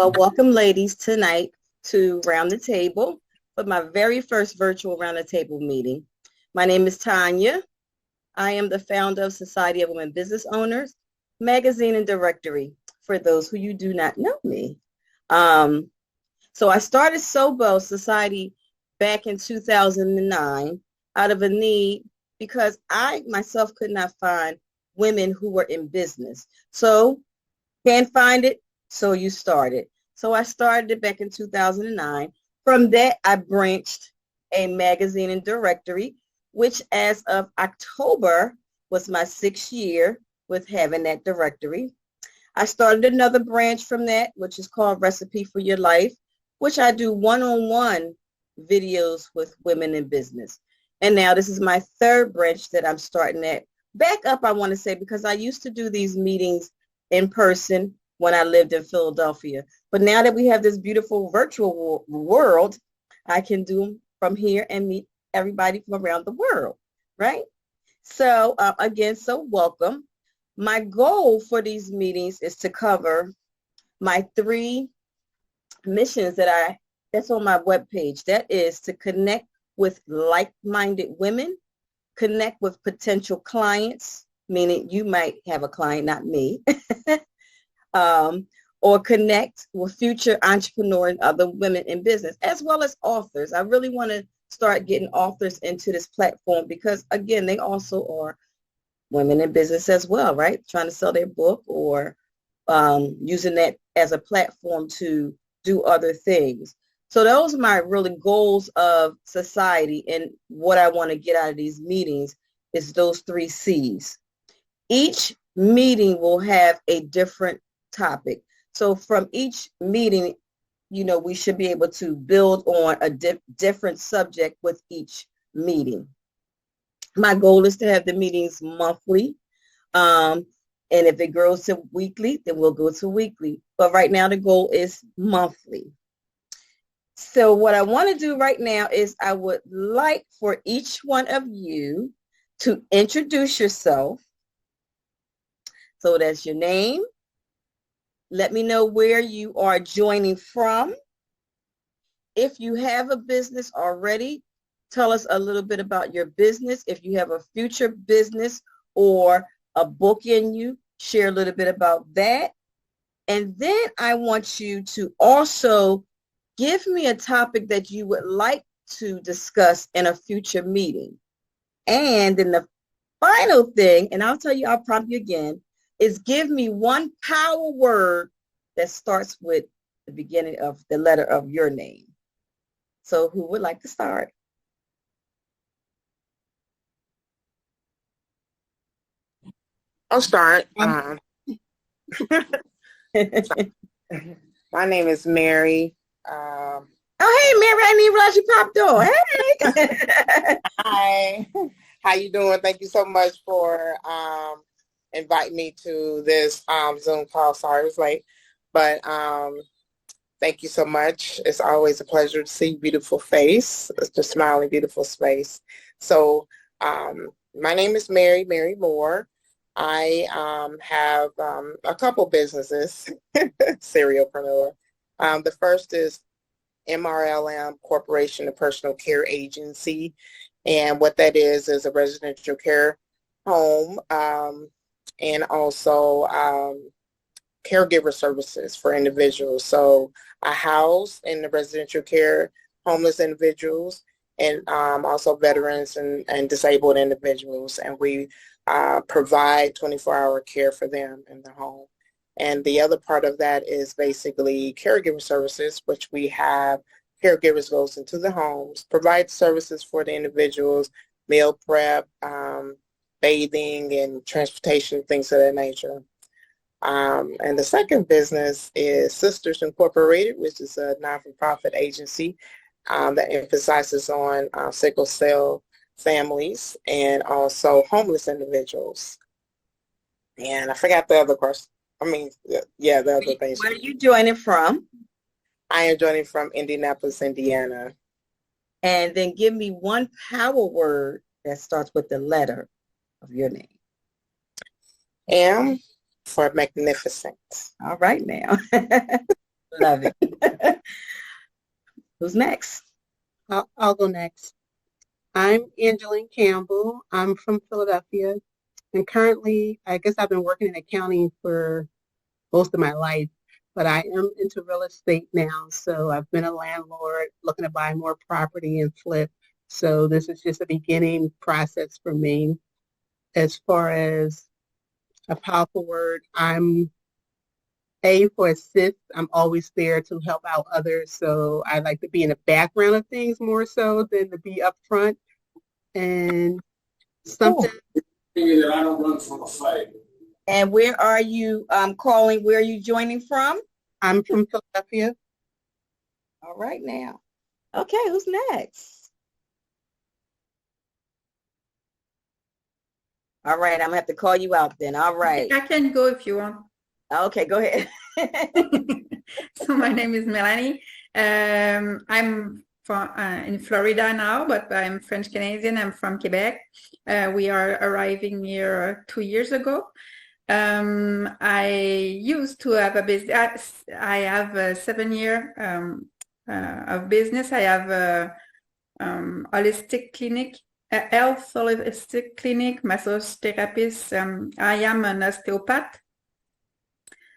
Well, welcome, ladies, tonight to Round the Table for my very first virtual Round the Table meeting. My name is Tonya. I am the founder of Society of Women Business Owners, magazine and directory, for those who you do not know me. So I started SOBO Society back in 2009 out of a need because I myself could not find women who were in business. So can't find it, so you started. So I started it back in 2009. From that, I branched a magazine and directory, which as of October was my 6th year with having that directory. I started another branch from that, which is called Recipe for Your Life, which I do one-on-one videos with women in business. And now this is my third branch that I'm starting at. Back up, I want to say, because I used to do these meetings in person when I lived in Philadelphia. But now that we have this beautiful virtual world, I can do them from here and meet everybody from around the world, right? So again, so welcome. My goal for these meetings is to cover my 3 missions that's on my webpage. That is to connect with like-minded women, connect with potential clients, meaning you might have a client, not me, or connect with future entrepreneurs and other women in business, as well as authors. I really want to start getting authors into this platform because, again, they also are women in business as well, right? Trying to sell their book or using that as a platform to do other things. So those are my really goals of society, and what I want to get out of these meetings is those 3 C's. Each meeting will have a different topic. So from each meeting, we should be able to build on a different subject with each meeting. My goal is to have the meetings monthly. And if it grows to weekly, then we'll go to weekly. But right now the goal is monthly. So what I want to do right now is I would like for each one of you to introduce yourself. So that's your name. Let me know where you are joining from. If you have a business already, tell us a little bit about your business. If you have a future business or a book in you, share a little bit about that. And then I want you to also give me a topic that you would like to discuss in a future meeting. And then the final thing, and I'll prompt you again, is give me one power word that starts with the beginning of the letter of your name. So who would like to start? I'll start. My name is Mary. Oh, hey, Mary, I didn't even realize you popped on. Hey. Hi. How you doing? Thank you so much for inviting me to this Zoom call. Sorry I was late. But thank you so much. It's always a pleasure to see beautiful face. It's a smiling, beautiful space. So my name is Mary Moore. I have a couple businesses, serialpreneur. The first is MRLM Corporation, a personal care agency. And what that is a residential care home and also caregiver services for individuals. So I house in the residential care homeless individuals and also veterans and disabled individuals. And we provide 24-hour care for them in the home. And the other part of that is basically caregiver services, which we have caregivers goes into the homes, provide services for the individuals, meal prep, bathing, and transportation, things of that nature. And the second business is Sisters Incorporated, which is a not-for-profit agency that emphasizes on sickle cell families and also homeless individuals. And I forgot the other question. The other things. Where are you joining from? I am joining from Indianapolis, Indiana. And then give me one power word that starts with the letter of your name. M for magnificent. All right now. Love it. Who's next? I'll go next. I'm Angeline Campbell. I'm from Philadelphia. And currently, I guess I've been working in accounting for most of my life, but I am into real estate now. So I've been a landlord looking to buy more property and flip. So this is just a beginning process for me. As far as a powerful word, I'm A for assist. I'm always there to help out others. So I like to be in the background of things more so than to be up front. And something that I don't run from a fight. And where are you calling? Where are you joining from? I'm from Philadelphia. All right now. Okay, who's next? All right, I'm gonna have to call you out then. All right. I can go if you want. Okay, go ahead. So my name is Melanie. I'm from in Florida now, but I'm French Canadian. I'm from Quebec. We are arriving here 2 years ago. I used to have a business. I have a 7 year of business. I have a holistic clinic, a health holistic clinic, massage therapist. I am an osteopath.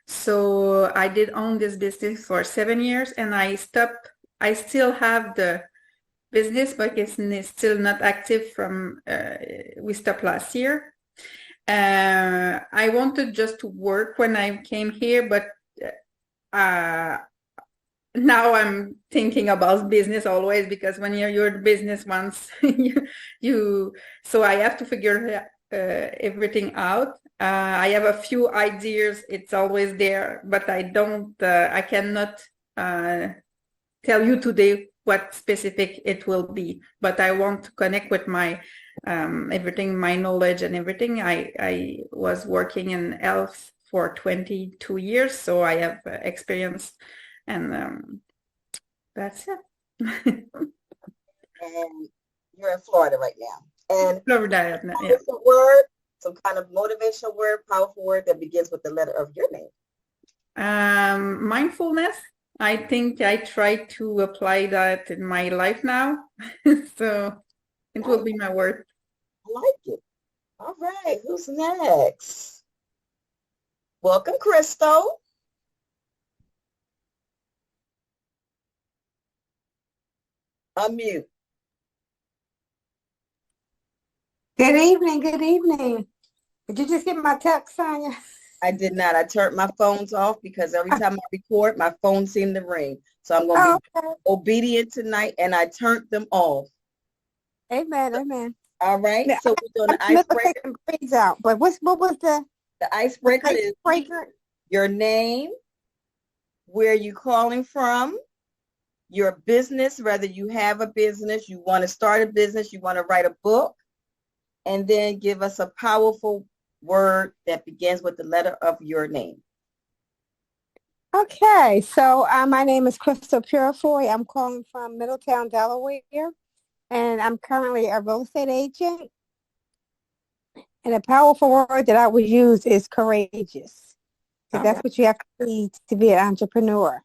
So I did own this business for 7 years, and I stopped. I still have the business, but it's still not active from, we stopped last year. I wanted just to work when I came here, but now I'm thinking about business always, because when you're the business once, so I have to figure everything out. I have a few ideas. It's always there, but I cannot tell you today what specific it will be. But I want to connect with my everything, my knowledge and everything. I was working in health for 22 years, so I have experience, and that's it. And you're in Florida right now. And Florida, yeah. Word, some kind of motivational word, powerful word that begins with the letter of your name. Mindfulness. I think I try to apply that in my life now. So it will be my word. I like it. All right, who's next? Welcome, Crystal. Unmute. Good evening. Good evening. Did you just get my text, Sonia? I did not. I turned my phones off because every time I record, my phone seemed to ring. So I'm going to be obedient tonight, and I turned them off. Amen. Amen. All right. So we're doing the icebreaker. Out. But what was the icebreaker? Is your name, where you calling from, your business, whether you have a business, you want to start a business, you want to write a book, and then give us a powerful word that begins with the letter of your name. Okay, so my name is Crystal Purifoy. I'm calling from Middletown, Delaware, and I'm currently a real estate agent. And a powerful word that I would use is courageous. So that's what you have to be an entrepreneur.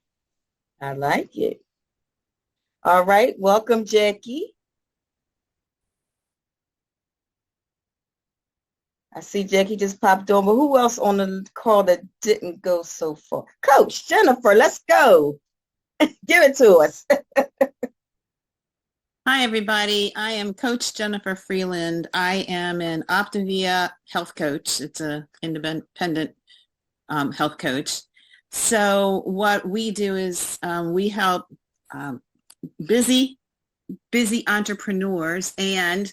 I like it. All right, welcome, Jackie. I see Jackie just popped on, but who else on the call that didn't go so far? Coach Jennifer, let's go. Give it to us. Hi, everybody. I am Coach Jennifer Freeland. I am an Optavia health coach. It's an independent health coach. So what we do is we help busy entrepreneurs and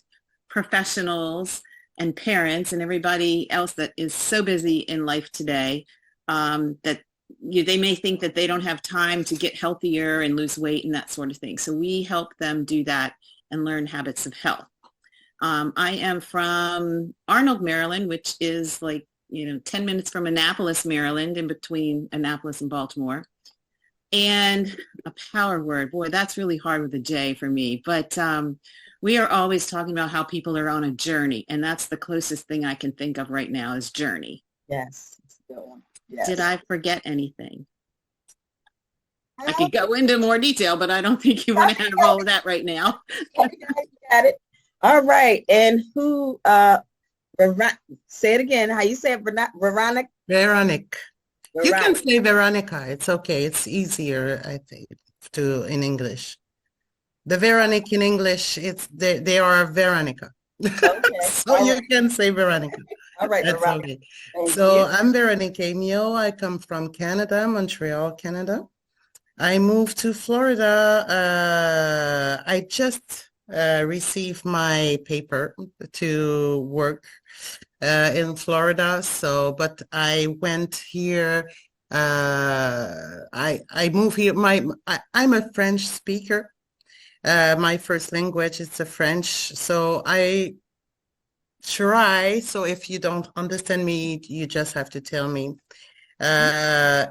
professionals and parents and everybody else that is so busy in life today that they may think that they don't have time to get healthier and lose weight and that sort of thing. So we help them do that and learn habits of health. I am from Arnold, Maryland, which is 10 minutes from Annapolis, Maryland, in between Annapolis and Baltimore. And a power word, boy, that's really hard with a J for me. But we are always talking about how people are on a journey, and that's the closest thing I can think of right now is journey. Yes. Yes. Did I forget anything? I could go into more detail, but I don't think you want to have all of that right now. You got it. All right. And who, say it again. How you say it, Veronica? Veronic. You can Veronica. say Veronica. It's okay. It's easier, I think, in English. The Veronic in English, they are Veronica. Okay. So you can say Veronica. All right, That's Veronica. okay. Thank So you. I'm Veronique Amio. I come from Canada, Montreal, Canada. I moved to Florida. I just received my paper to work in Florida. So, but I went here. I moved here. I'm a French speaker. My first language is the French. So I try. So if you don't understand me, you just have to tell me. I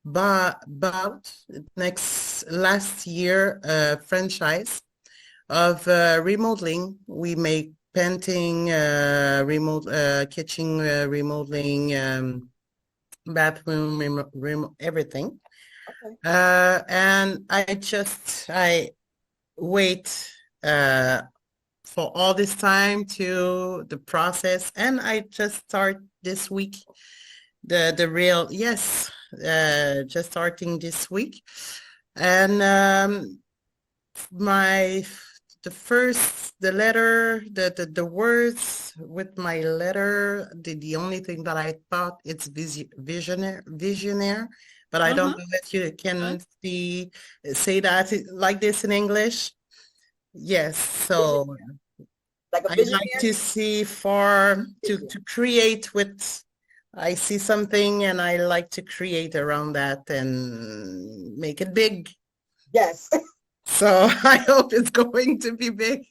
bought last year a franchise of remodeling. We make painting, kitchen remodeling, bathroom everything. Okay. And I wait for all this time to the process, and I just start this week the real just starting this week. And the words with my letter, the only thing that I thought it's visionaire, but I don't know if you can say that like this in English. Yes, so Like a I visionary? like to see far, to create with, I see something and I like to create around that and make it big. Yes. So I hope it's going to be big.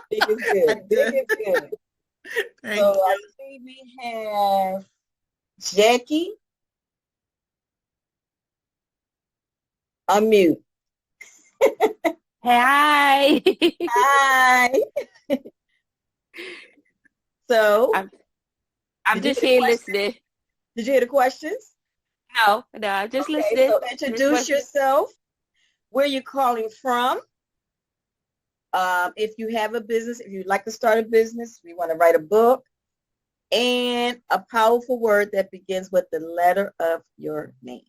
Big is good. Big is good. Thank So you. I see we have Jackie. Unmute. Hi. Hi. So I'm Did you just hear the here question? listening. did you hear the questions? No, I'm just Okay, listening. so Just introduce listening. yourself, where you're calling from. If you have a business, if you'd like to start a business, we want to write a book, and a powerful word that begins with the letter of your name.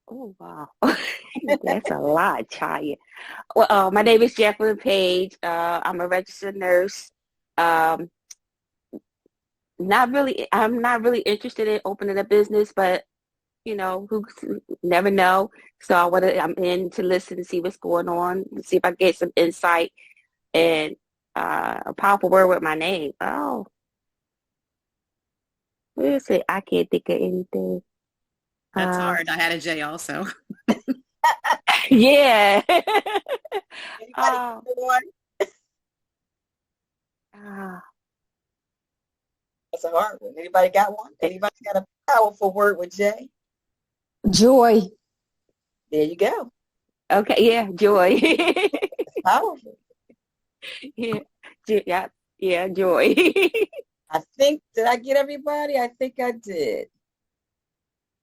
Oh, wow. That's a lot, Chaya. Well, my name is Jacqueline Page. I'm a registered nurse. I'm not really interested in opening a business, but who never know. So I'm in to listen and see what's going on, see if I get some insight and a powerful word with my name. Oh, what is it? I can't think of anything. That's hard. I had a J also. Yeah. Anybody got one? That's a hard one. Anybody got one? Anybody got a powerful word with J? Joy. There you go. Okay, yeah, joy. It's powerful. Yeah, joy. I think, did I get everybody? I think I did.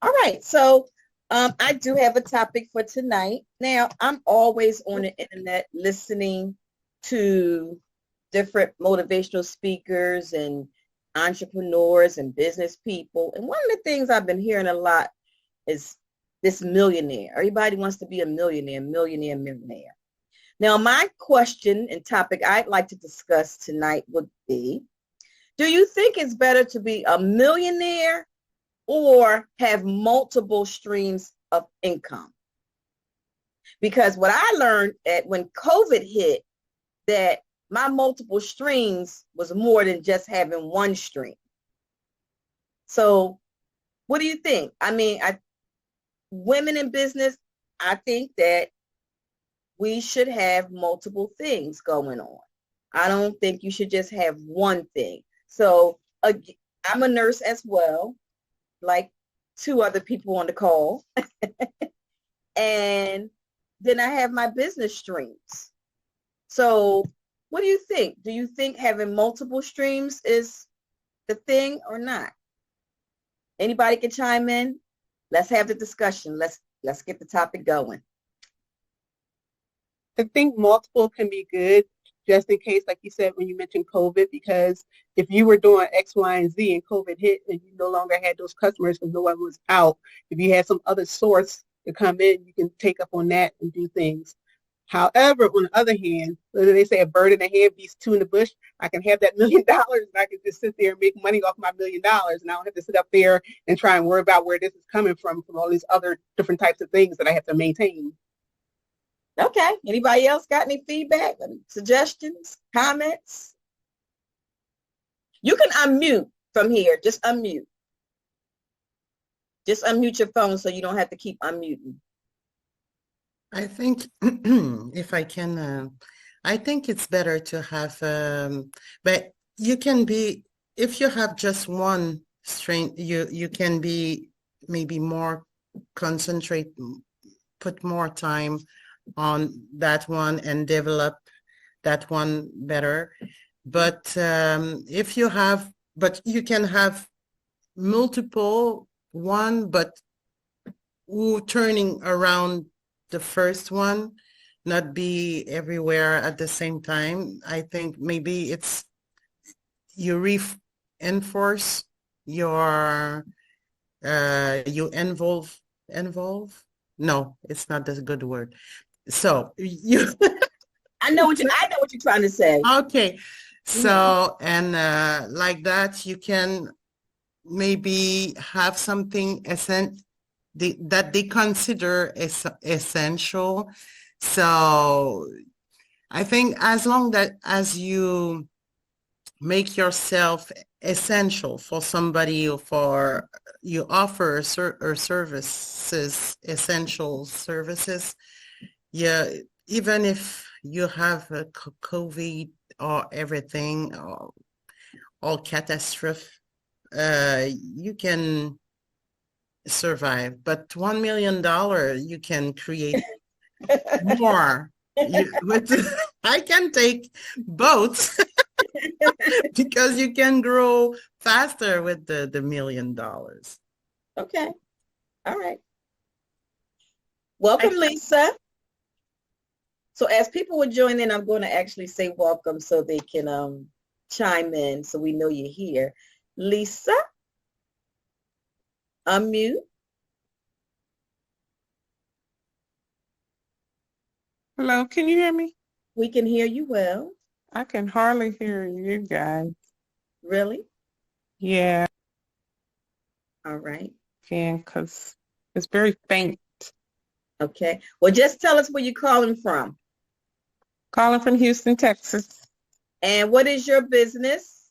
All right, so I do have a topic for tonight. Now, I'm always on the internet listening to different motivational speakers and entrepreneurs and business people. And one of the things I've been hearing a lot is this millionaire. Everybody wants to be a millionaire. Now, my question and topic I'd like to discuss tonight would be, do you think it's better to be a millionaire or have multiple streams of income? Because what I learned when COVID hit, that my multiple streams was more than just having one stream. So what do you think? I mean, women in business, I think that we should have multiple things going on. I don't think you should just have one thing. So I'm a nurse as well, like two other people on the call. And then I have my business streams. So what do you think? Do you think having multiple streams is the thing or not? Anybody can chime in? Let's have the discussion. Let's get the topic going. I think multiple can be good, just in case, like you said, when you mentioned COVID, because if you were doing X, Y, and Z and COVID hit and you no longer had those customers because no one was out, if you had some other source to come in, you can take up on that and do things. However, on the other hand, whether they say a bird in the hand beats two in the bush, I can have that $1 million and I can just sit there and make money off my $1 million, and I don't have to sit up there and try and worry about where this is coming from all these other different types of things that I have to maintain. Okay. Anybody else got any feedback, suggestions, comments? You can unmute from here. Just unmute. Just unmute your phone so you don't have to keep unmuting. I think if I can, I think it's better to have, but you can be, if you have just one strength, you can be maybe more concentrate, put more time on that one and develop that one better. But if you have, but you can have multiple one, but turning around the first one, not be everywhere at the same time. I think maybe it's you reinforce your you involve. No, it's not a good word. So you I know what you're trying to say. Okay. So and like that you can maybe have something that they consider essential. So I think as long as you make yourself essential for somebody, or for you offer or services, essential services, yeah, even if you have a COVID or everything, or catastrophe, you can survive. But $1 million, you can create more. I can take both because you can grow faster with the $1 million. Okay. All right. Welcome, Lisa. So as people would join in, I'm going to actually say welcome so they can chime in so we know you're here. Lisa, unmute. Hello, can you hear me? We can hear you well. I can hardly hear you guys. Really? Yeah, All right. because it's very faint. Okay. Well, just tell us where you're calling from. Calling from Houston, Texas. And what is your business?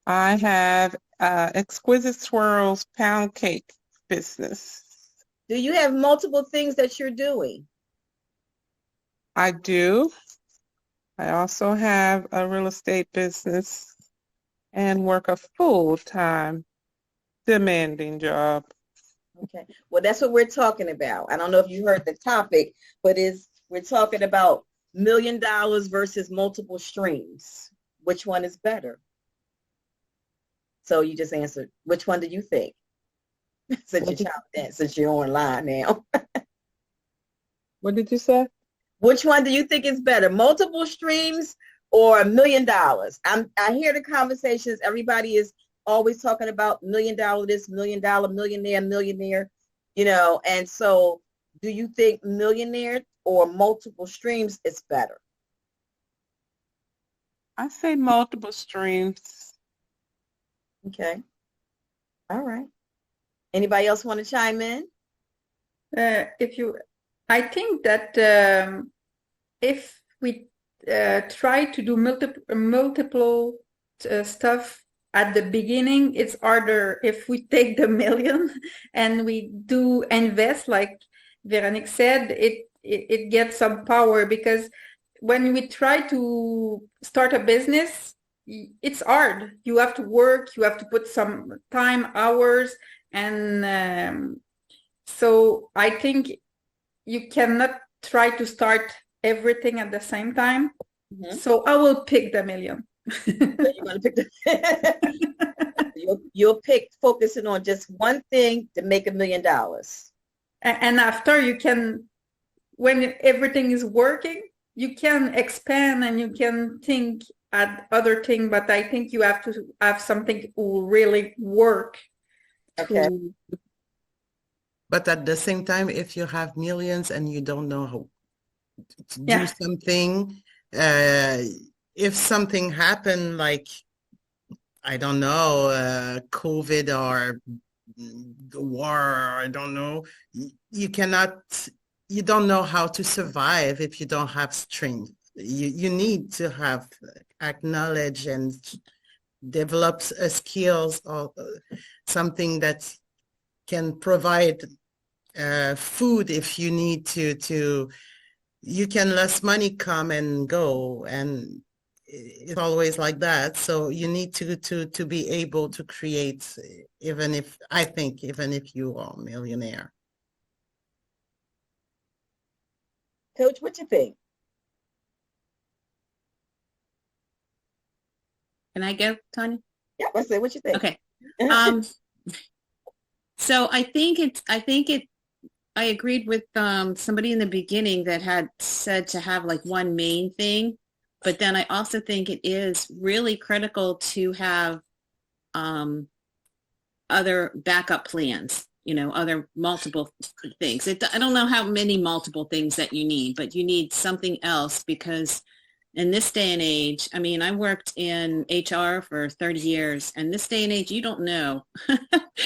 I have Exquisite Swirls pound cake business. Do you have multiple things that you're doing? I do. I also have a real estate business and work a full-time demanding job. Okay. Well, that's what we're talking about. I don't know if you heard the topic, but we're talking about $1 million versus multiple streams. Which one is better? So you just answered, which one do you think? Since you're online now. What did you say? Which one do you think is better? Multiple streams or $1 million? I hear the conversations. Everybody is always talking about $1 million this, $1 million millionaire, and so do you think millionaire or multiple streams is better? I say multiple streams. Okay. All right. Anybody else want to chime in? I think that if we try to do multiple stuff at the beginning, it's harder. If we take the $1 million and we do invest, like Veronique said, it gets some power, because when we try to start a business, it's hard. You have to work, you have to put some time, hours, and so I think you cannot try to start everything at the same time. Mm-hmm. So I will pick the $1 million. You're gonna pick the You'll pick focusing on just one thing to make $1 million. And after you can, when everything is working, you can expand and you can think at other things, but I think you have to have something that will really work. Okay. But at the same time, if you have millions and you don't know how to do something, if something happened, like, I don't know, COVID or war, I don't know, you don't know how to survive if you don't have strength. You need to have acknowledge and develop skills or something that can provide food if you need to. You can let money come and go, and it's always like that. So you need to be able to create, even if you are a millionaire. Coach, what you think? Can I go, Tonya? Yeah, I say, what you think? Okay. So I agreed with somebody in the beginning that had said to have like one main thing, but then I also think it is really critical to have other backup plans, other multiple things. I don't know how many multiple things that you need, but you need something else, because in this day and age, I mean, I worked in HR for 30 years, and this day and age, you don't know.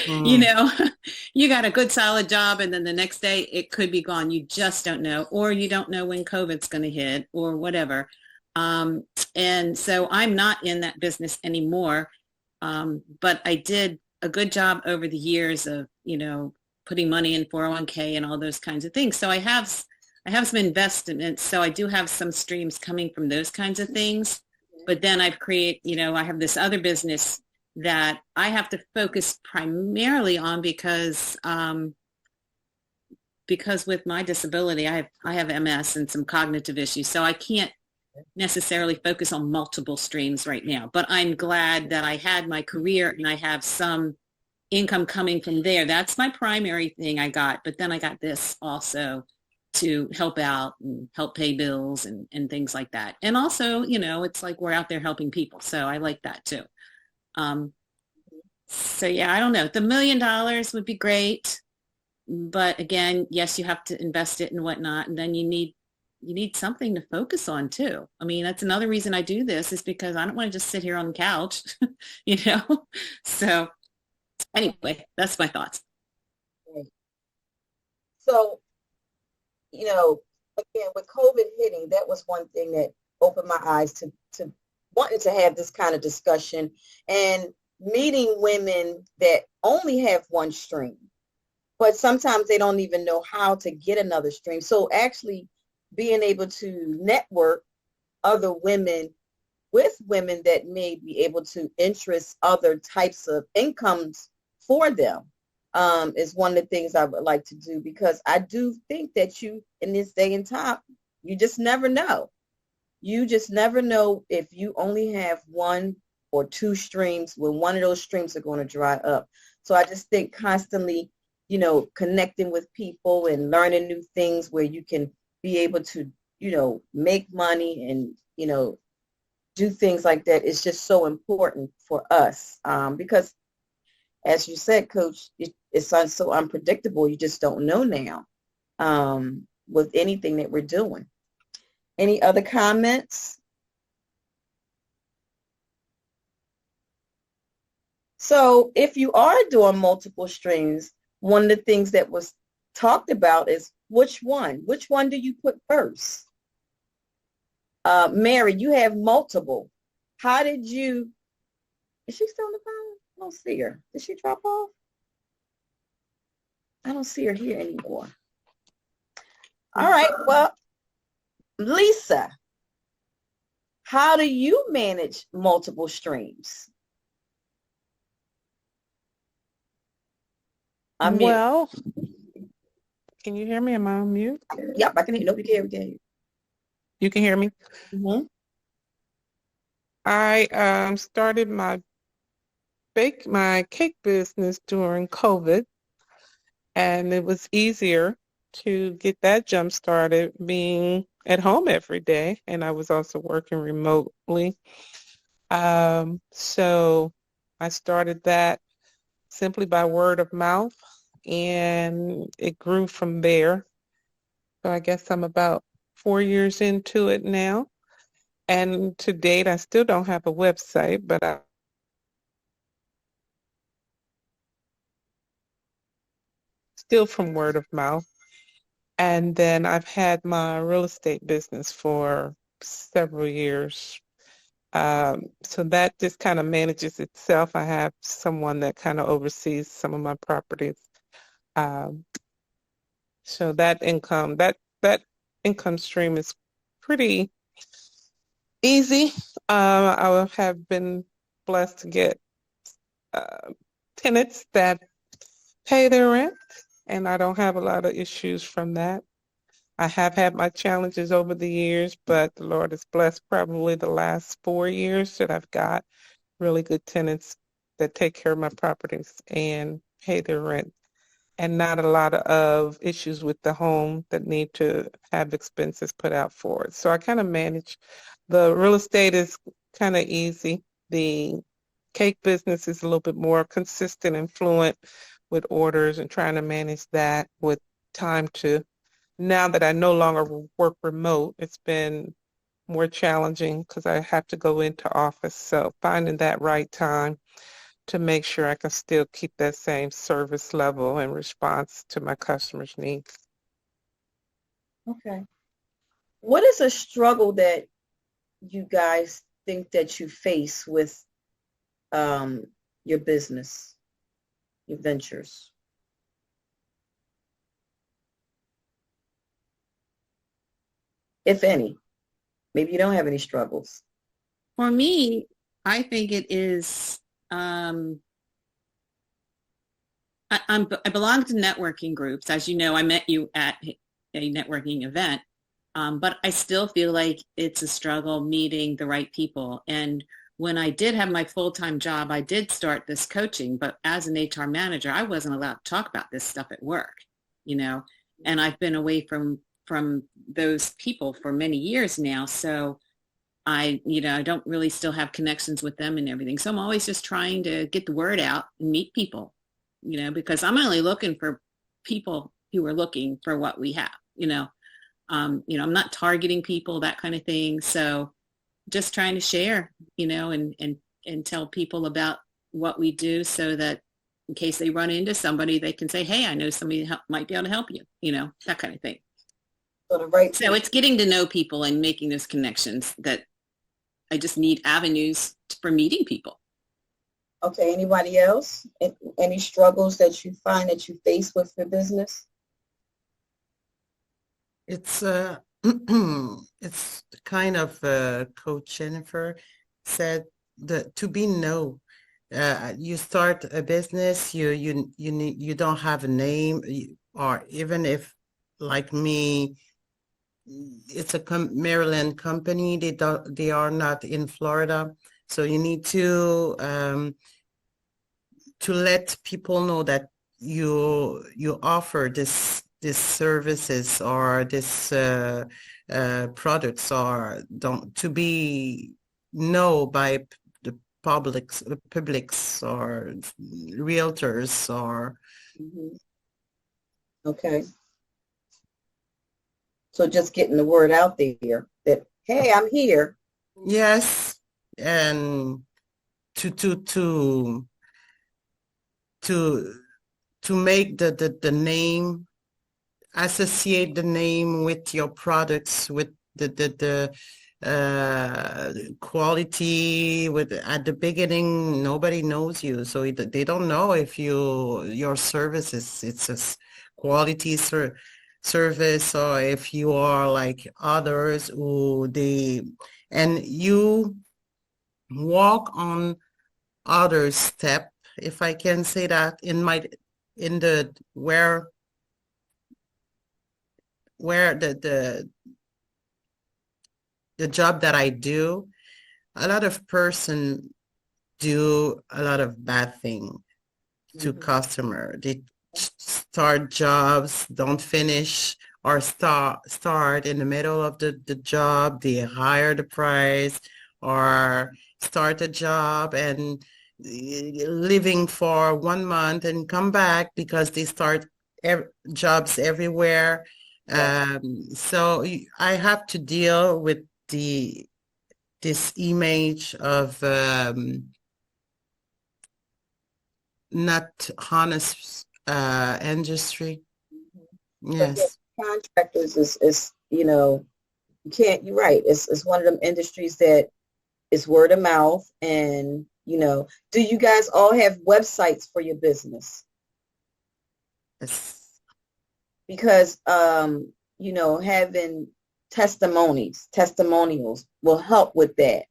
You got a good solid job, and then the next day it could be gone. You just don't know, or you don't know when COVID's going to hit or whatever. And so I'm not in that business anymore. But I did a good job over the years of, putting money in 401k and all those kinds of things. So I have some investments, so I do have some streams coming from those kinds of things. But then I have this other business that I have to focus primarily on because with my disability, I have MS and some cognitive issues, so I can't necessarily focus on multiple streams right now. But I'm glad that I had my career and I have some income coming from there. That's my primary thing I got. But then I got this also to help out and help pay bills and things like that. And also, it's like we're out there helping people. So I like that too. So yeah, I don't know. The $1 million would be great. But again, yes, you have to invest it and whatnot. And then you need something to focus on too. I mean, that's another reason I do this, is because I don't want to just sit here on the couch, So anyway, that's my thoughts. So, again, with COVID hitting, that was one thing that opened my eyes to wanting to have this kind of discussion and meeting women that only have one stream, but sometimes they don't even know how to get another stream. So actually being able to network other women with women that may be able to interest other types of incomes for them is one of the things I would like to do, because I do think that you, in this day and time, you just never know. You just never know if you only have one or two streams, when one of those streams are going to dry up. So I just think constantly, connecting with people and learning new things where you can be able to, make money and, do things like that is just so important for us. Because as you said, Coach, it's so unpredictable. You just don't know now with anything that we're doing. Any other comments? So if you are doing multiple streams, one of the things that was talked about is which one do you put first? Mary, you have multiple. How did you, is she still on the phone? I don't see her. Did she drop off? I don't see her here anymore. All right, well, Lisa, how do you manage multiple streams? Well, can you hear me? Am I on mute? Yep, I can hear. Nobody can hear you. You can hear me? Mm-hmm. I started my my cake business during COVID, and it was easier to get that jump started being at home every day, and I was also working remotely. So I started that simply by word of mouth, and it grew from there. So I guess I'm about 4 years into it now. And to date, I still don't have a website, but I still from word of mouth. And then I've had my real estate business for several years. So that just kind of manages itself. I have someone that kind of oversees some of my properties. Um, so that income stream is pretty easy. I have been blessed to get uh, tenants that pay their rent, and I don't have a lot of issues from that. I have had my challenges over the years, but the Lord has blessed probably the last 4 years that I've got really good tenants that take care of my properties and pay their rent, and not a lot of issues with the home that need to have expenses put out for it. So I kind of manage. The real estate is kind of easy. The cake business is a little bit more consistent and fluent with orders and trying to manage that with time to, now that I no longer work remote, it's been more challenging because I have to go into office. So finding that right time to make sure I can still keep that same service level and response to my customers' needs. Okay. What is a struggle that you guys think that you face with your business, your ventures? If any. Maybe you don't have any struggles. For me, I think it is, I belong to networking groups. As you know, I met you at a networking event, but I still feel like it's a struggle meeting the right people. And when I did have my full-time job, I did start this coaching, but as an HR manager, I wasn't allowed to talk about this stuff at work, and I've been away from those people for many years now. So I don't really still have connections with them and everything. So I'm always just trying to get the word out and meet people, because I'm only looking for people who are looking for what we have, I'm not targeting people, that kind of thing. So just trying to share, and tell people about what we do so that in case they run into somebody, they can say, hey, I know somebody that might be able to help you, that kind of thing. So it's getting to know people and making those connections that I just need avenues for meeting people. Okay, anybody else? Any struggles that you find that you face with your business? It's it's kind of Coach Jennifer said, to be no. You start a business, you don't have a name, or even if, like me, it's a Maryland company, they are not in Florida, so you need to let people know that you offer this services or this products, or don't to be known by the publics or realtors or. Okay. So just getting the word out there that, hey, I'm here. Yes, and to make the name, associate the name with your products, with the quality. With at the beginning, nobody knows you, so they don't know if your service it's a quality service, or if you are like others who and you walk on other step, if I can say that, in the where the job that I do, a lot of person do a lot of bad thing to customer. They start jobs, don't finish, or start in the middle of the job. They hire the price or start a job and living for 1 month and come back because they start jobs everywhere. So I have to deal with this image of not honest industry. But Yes. contractors is you can't, you're right. It's one of them industries that is word of mouth. And, do you guys all have websites for your business? Yes. Because, having testimonials will help with that,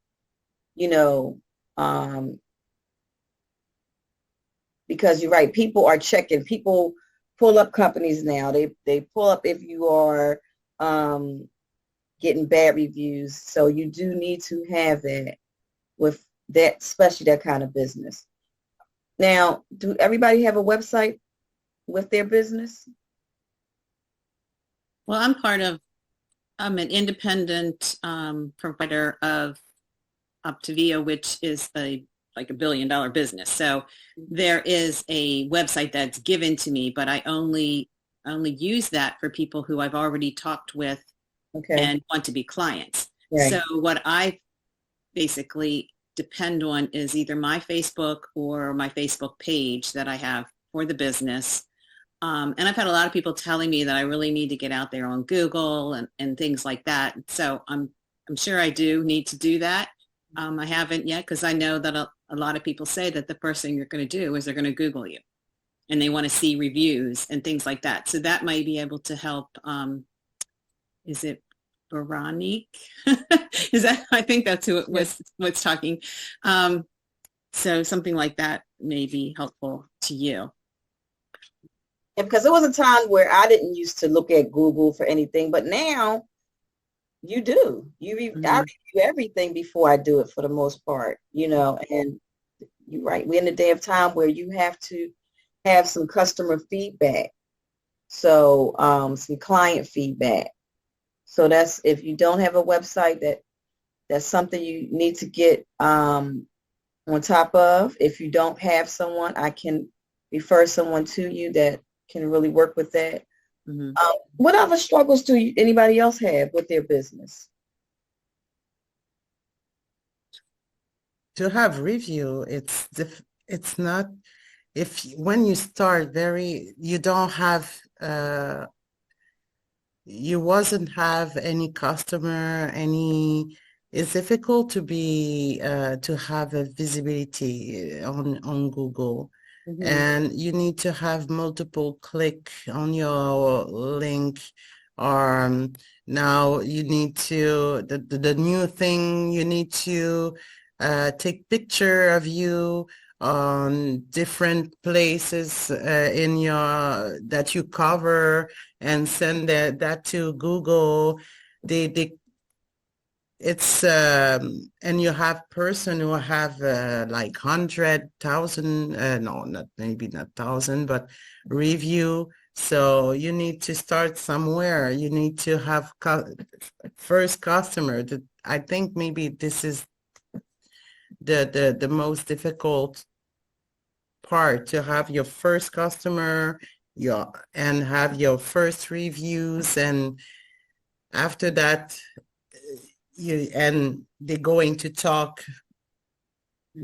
because you're right. People are checking. People pull up companies now. They pull up if you are getting bad reviews. So you do need to have that with that, especially that kind of business. Now, do everybody have a website with their business? Well, I'm an independent provider of Optavia, which is like $1 billion business. So there is a website that's given to me, but I only use that for people who I've already talked with and want to be clients. Right. So what I basically depend on is either my Facebook or my Facebook page that I have for the business. And I've had a lot of people telling me that I really need to get out there on Google and things like that. So I'm sure I do need to do that. I haven't yet because I know that a lot of people say that the first thing you're going to do is they're going to Google you and they want to see reviews and things like that. So that might be able to help. Is it Veronique? I think that's who it was talking. So something like that may be helpful to you. Yeah, because there was a time where I didn't used to look at Google for anything, but now you do. I review everything before I do it for the most part, and you're right. We're in a day of time where you have to have some customer feedback. So some client feedback. So that's, if you don't have a website, that's something you need to get on top of. If you don't have someone, I can refer someone to you that can really work with that. Mm-hmm. What other struggles do anybody else have with their business? To have review, it's not, when you start you don't have, you wasn't have any customer, it's difficult to have a visibility on Google. Mm-hmm. And you need to have multiple click on your link, or now you need to, the new thing, you need to take picture of you on different places that you cover and send that to Google. It's and you have person who have like 100,000 no, not maybe not 1,000 but review. So you need to start somewhere. You need to have first customer. I think maybe this is the most difficult part, to have your first customer and have your first reviews, and after that they're going to talk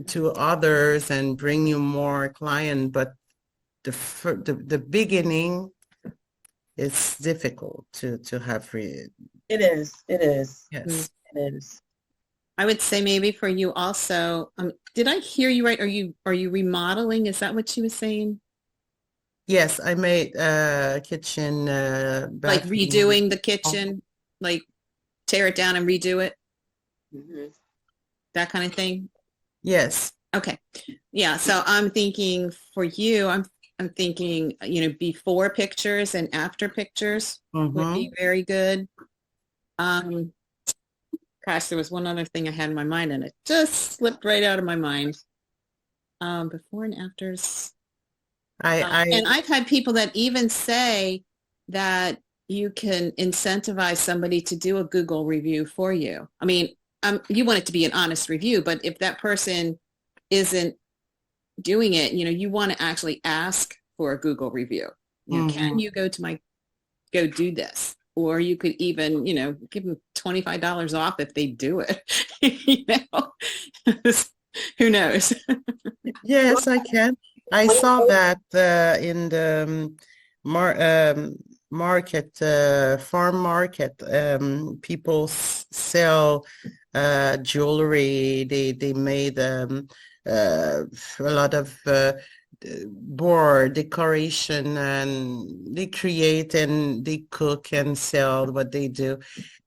to others and bring you more client. But the beginning, it's difficult to have It is. Yes, it is. I would say maybe for you also, did I hear you right? Are you remodeling? Is that what she was saying? Yes, I made a kitchen like redoing the kitchen, like tear it down and redo it. Mm-hmm. That kind of thing. Yes. Okay. Yeah. So I'm thinking for you, I'm thinking, before pictures and after pictures would be very good. Gosh, there was one other thing I had in my mind and it just slipped right out of my mind. before and afters. I And I've had people that even say that you can incentivize somebody to do a Google review for you. I mean, you want it to be an honest review, but if that person isn't doing it, you want to actually ask for a Google review. Can you go do this? Or you could even, give them $25 off if they do it. Who knows? Yes, I can. I saw that in the market, farm market. People sell jewelry. They made a lot of board decoration, and they create and they cook and sell what they do.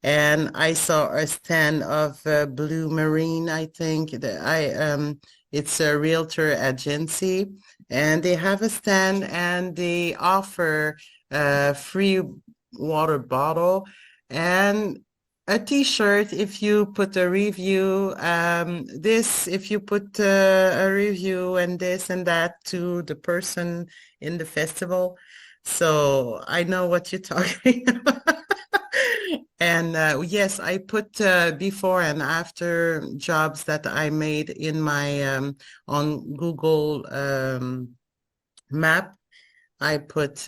And I saw a stand of Blue Marine, I think. It's a realtor agency, and they have a stand and they offer a free water bottle and a t-shirt if you put a review, if you put a review and this and that to the person in the festival. So I know what you're talking about. And yes, I put before and after jobs that I made in my on Google map. I put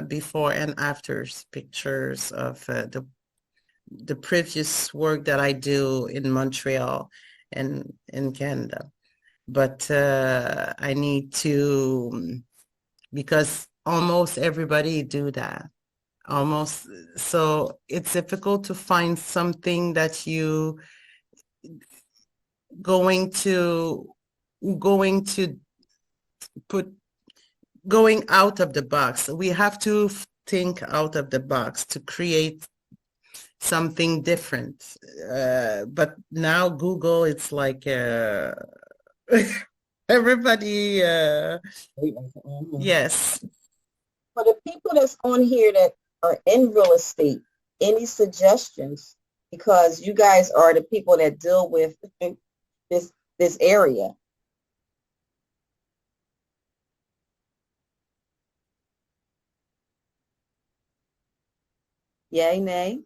before and afters pictures of the previous work that I do in Montreal and in Canada. But I need to, because almost everybody do that. Almost, so it's difficult to find something that you going to put going out of the box. We have to think out of the box to create something different. But now Google, it's like everybody, yes. For the people that's on here that are in real estate, any suggestions? Because you guys are the people that deal with this area. Yay, nay?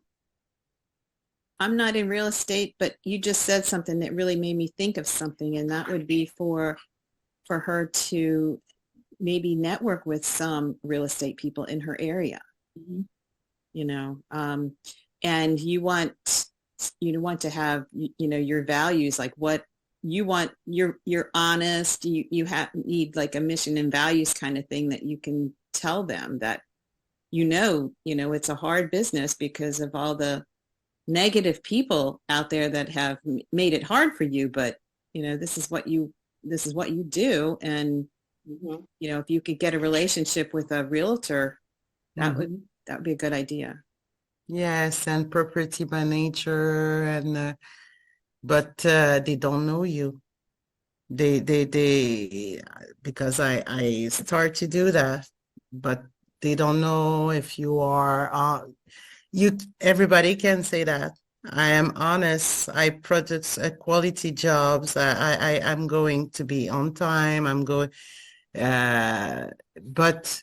I'm not in real estate, but you just said something that really made me think of something, and that would be for her to maybe network with some real estate people in her area. Mm-hmm. And you want to have your values, like what you want. You're honest. You need like a mission and values kind of thing that you can tell them that it's a hard business because of all the negative people out there that have made it hard for you, but this is what you do. And if you could get a relationship with a realtor, that would be a good idea. Yes, and property by nature, and but they don't know you. They because I start to do that, but they don't know if you are everybody can say that. I am honest. I produce quality jobs. I'm going to be on time. I'm going, but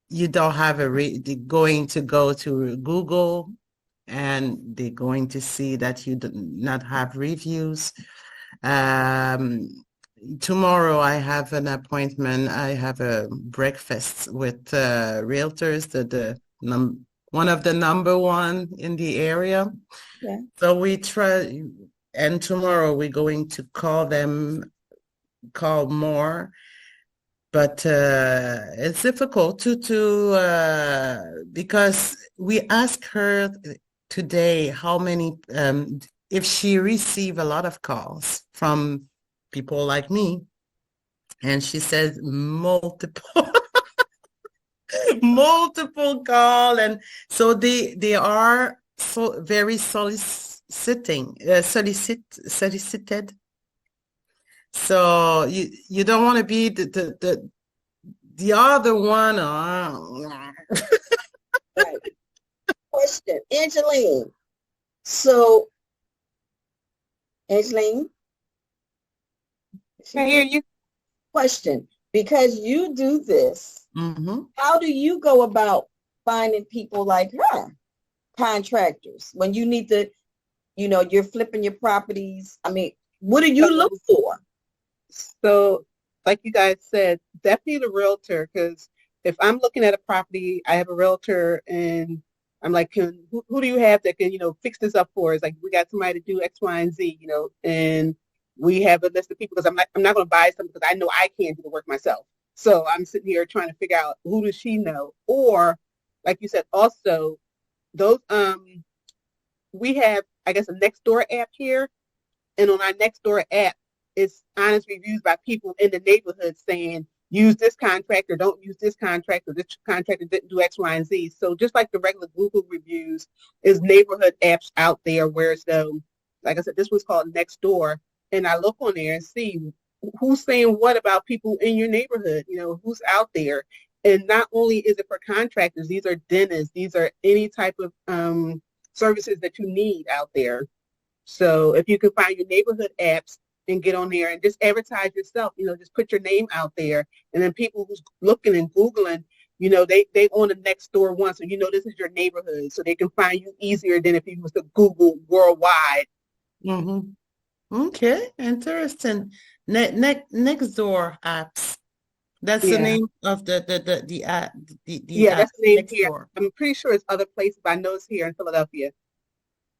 you don't have they're going to go to Google and they're going to see that you do not have reviews. Tomorrow I have an appointment. I have a breakfast with realtors, one of the number one in the area. Yeah. So we try, and tomorrow we're going to call more. But it's difficult to because we asked her today how many, if she received a lot of calls from people like me, and she said multiple. Multiple call, and so they are so very solicited. So you don't want to be the other one. Right. Question, Angeline. So, Angeline, I hear you. Question, because you do this, how do you go about finding people like her, contractors, when you need to, you're flipping your properties? I mean, what do you look for? So, like you guys said, definitely the realtor, because if I'm looking at a property, I have a realtor and I'm like, who do you have that can, fix this up for us? Like, we got somebody to do X, Y, and Z, and we have a list of people because I'm not going to buy something because I know I can't do the work myself. So I'm sitting here trying to figure out who does she know? Or, like you said, also those, we have, I guess, a Nextdoor app here. And on our Nextdoor app, it's honest reviews by people in the neighborhood saying, use this contractor, don't use this contractor, this contractor didn't do X, Y, and Z. So just like the regular Google reviews, is neighborhood apps out there where it's, like I said, this was called Nextdoor. And I look on there and see who's saying what about people in your neighborhood, who's out there. And not only is it for contractors, these are dentists, these are any type of services that you need out there. So if you can find your neighborhood apps and get on there and just advertise yourself, just put your name out there. And then people who's looking and Googling, they own the Nextdoor one. So, this is your neighborhood. So they can find you easier than if you was to Google worldwide. Okay, interesting. Nextdoor apps. That's the name of the app. Yeah, that's the name here. Nextdoor. I'm pretty sure it's other places, but I know it's here in Philadelphia.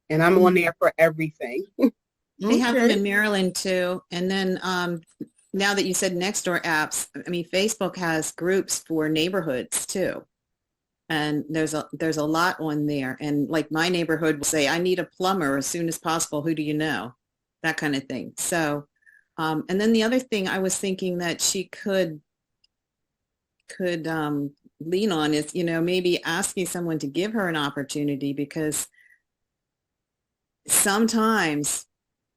And I'm on there for everything. They have them in Maryland too. And then now that you said Nextdoor apps, I mean, Facebook has groups for neighborhoods too. And there's a lot on there. And like my neighborhood will say, I need a plumber as soon as possible. Who do you know? That kind of thing. So, and then the other thing I was thinking that she could lean on is, maybe asking someone to give her an opportunity, because sometimes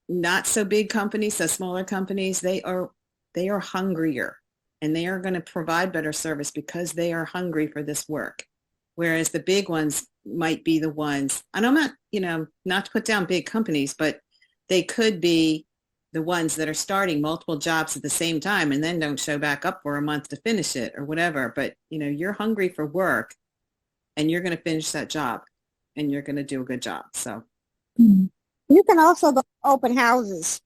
not so big companies, so smaller companies, they are hungrier and they are going to provide better service because they are hungry for this work. Whereas the big ones might be the ones, and I'm not, not to put down big companies, but they could be the ones that are starting multiple jobs at the same time and then don't show back up for a month to finish it or whatever. But, you're hungry for work and you're going to finish that job and you're going to do a good job. So. You can also go to open houses,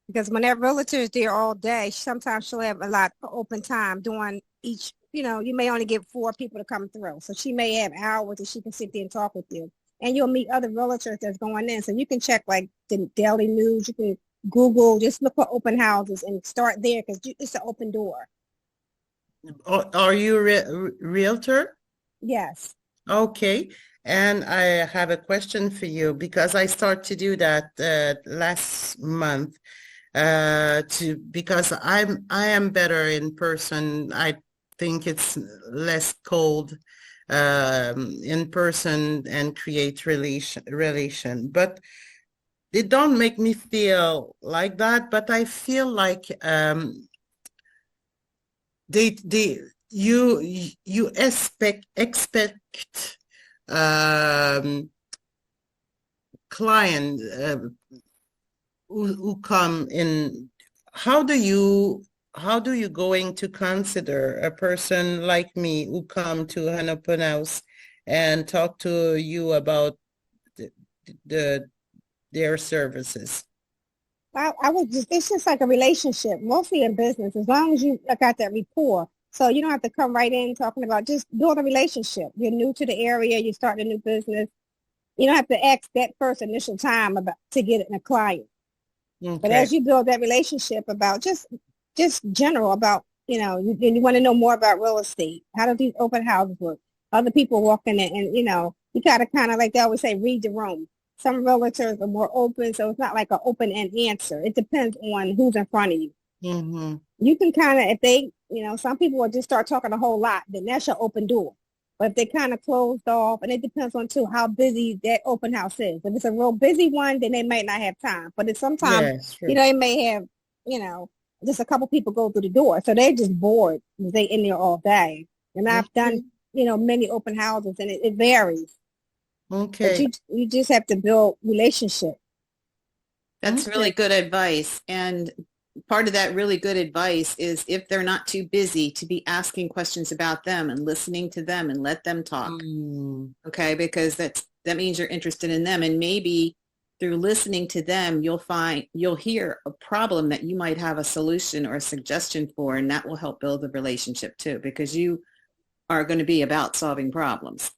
because when that realtor is there all day, sometimes she'll have a lot of open time doing each, you may only get 4 people to come through. So she may have hours that she can sit there and talk with you. And you'll meet other realtors that's going in. So you can check like the daily news. You can Google, just look for open houses and start there, because it's an open door. Are you a realtor? Yes. Okay. And I have a question for you, because I started to do that last month because I am better in person. I think it's less cold in person and create relation. But it don't make me feel like that. But I feel like you expect client who come in. How do you going to consider a person like me who come to an open house and talk to you about their services? It's just like a relationship, mostly in business, as long as you got that rapport. So you don't have to come right in talking about, just build a relationship. You're new to the area, you start a new business. You don't have to ask that first initial time to get a client. Okay. But as you build that relationship about just general about, you want to know more about real estate. How do these open houses work? Other people walking in, and, you got to kind of, like they always say, read the room. Some realtors are more open, so it's not like an open-end answer. It depends on who's in front of you. Mm-hmm. You can kind of, if they, some people will just start talking a whole lot, then that's your open door. But if they kind of closed off, and it depends on, too, how busy that open house is. If it's a real busy one, then they might not have time. But if sometimes, they may have, just a couple people go through the door. So they're just bored. They in there all day. And I've done, many open houses, and it varies. Okay. But you just have to build relationship. That's really good advice. And part of that really good advice is if they're not too busy to be asking questions about them and listening to them and let them talk. Okay, because that means you're interested in them, and maybe through listening to them, you'll hear a problem that you might have a solution or a suggestion for, and that will help build the relationship too, because you are going to be about solving problems.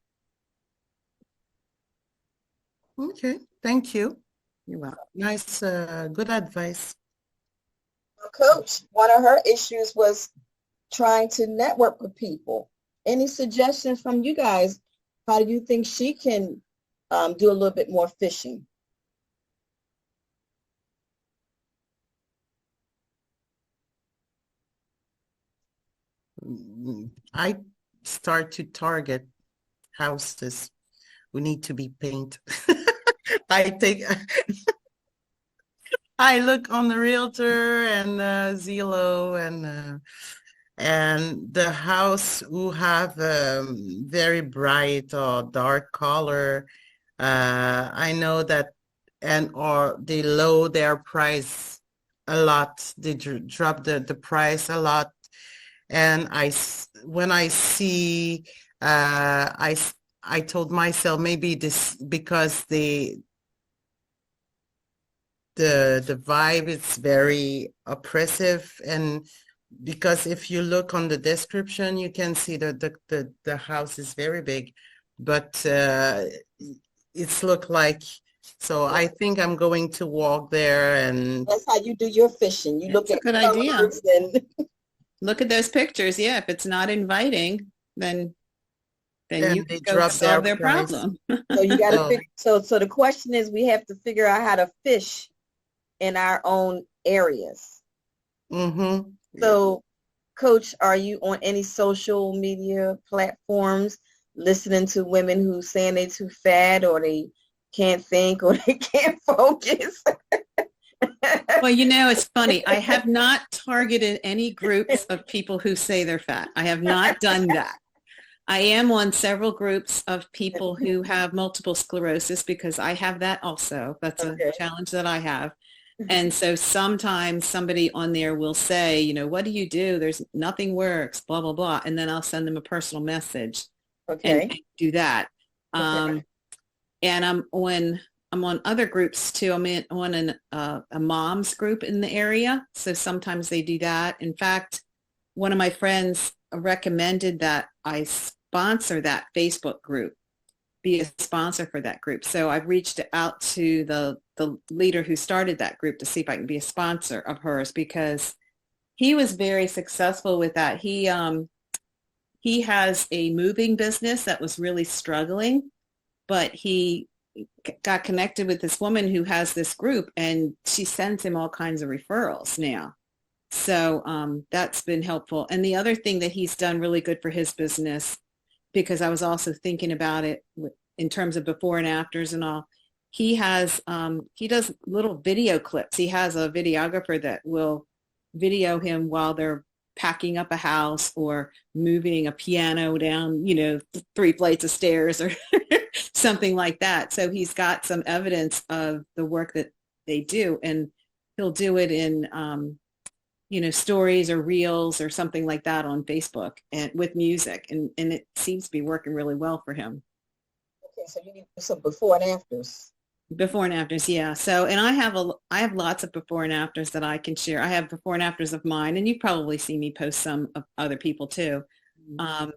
Okay, thank you. You're welcome. Nice, good advice. Coach, one of her issues was trying to network with people. Any suggestions from you guys? How do you think she can do a little bit more fishing? I start to target houses who need to be painted. I think I look on the realtor and Zillow and the house who have very bright or dark color. I know that, or they lower their price a lot. They drop the price a lot. And when I see, I told myself maybe this because the vibe is very oppressive, and because if you look on the description, you can see that the house is very big, but it's look like. So I think I'm going to walk there, and that's how you do your fishing. You look at good idea. And look at those pictures. Yeah, if it's not inviting, then you they go drop solve their price. problem. So you got to so the question is, we have to figure out how to fish in our own areas. Mm-hmm. So, Coach, are you on any social media platforms listening to women who saying they too fat or they can't think or they can't focus? Well, it's funny. I have not targeted any groups of people who say they're fat. I have not done that. I am on several groups of people who have multiple sclerosis because I have that also. That's a challenge that I have. And so sometimes somebody on there will say, what do you do? There's nothing works, blah, blah, blah. And then I'll send them a personal message and do that. And I'm on other groups too. I'm on a mom's group in the area. So sometimes they do that. In fact, one of my friends recommended that I sponsor that Facebook group, be a sponsor for that group. So I've reached out to the leader who started that group to see if I can be a sponsor of hers, because he was very successful with that. He has a moving business that was really struggling, but he got connected with this woman who has this group, and she sends him all kinds of referrals now. So that's been helpful. And the other thing that he's done really good for his business, because I was also thinking about it in terms of before and afters and all, he does little video clips. He has a videographer that will video him while they're packing up a house or moving a piano down, 3 flights of stairs or something like that. So he's got some evidence of the work that they do, and he'll do it in, stories or reels or something like that on Facebook and with music. And it seems to be working really well for him. Okay, so you need some before and afters. Before and afters, yeah. So, and I have lots of before and afters that I can share. I have before and afters of mine, and you probably see me post some of other people too. Mm-hmm.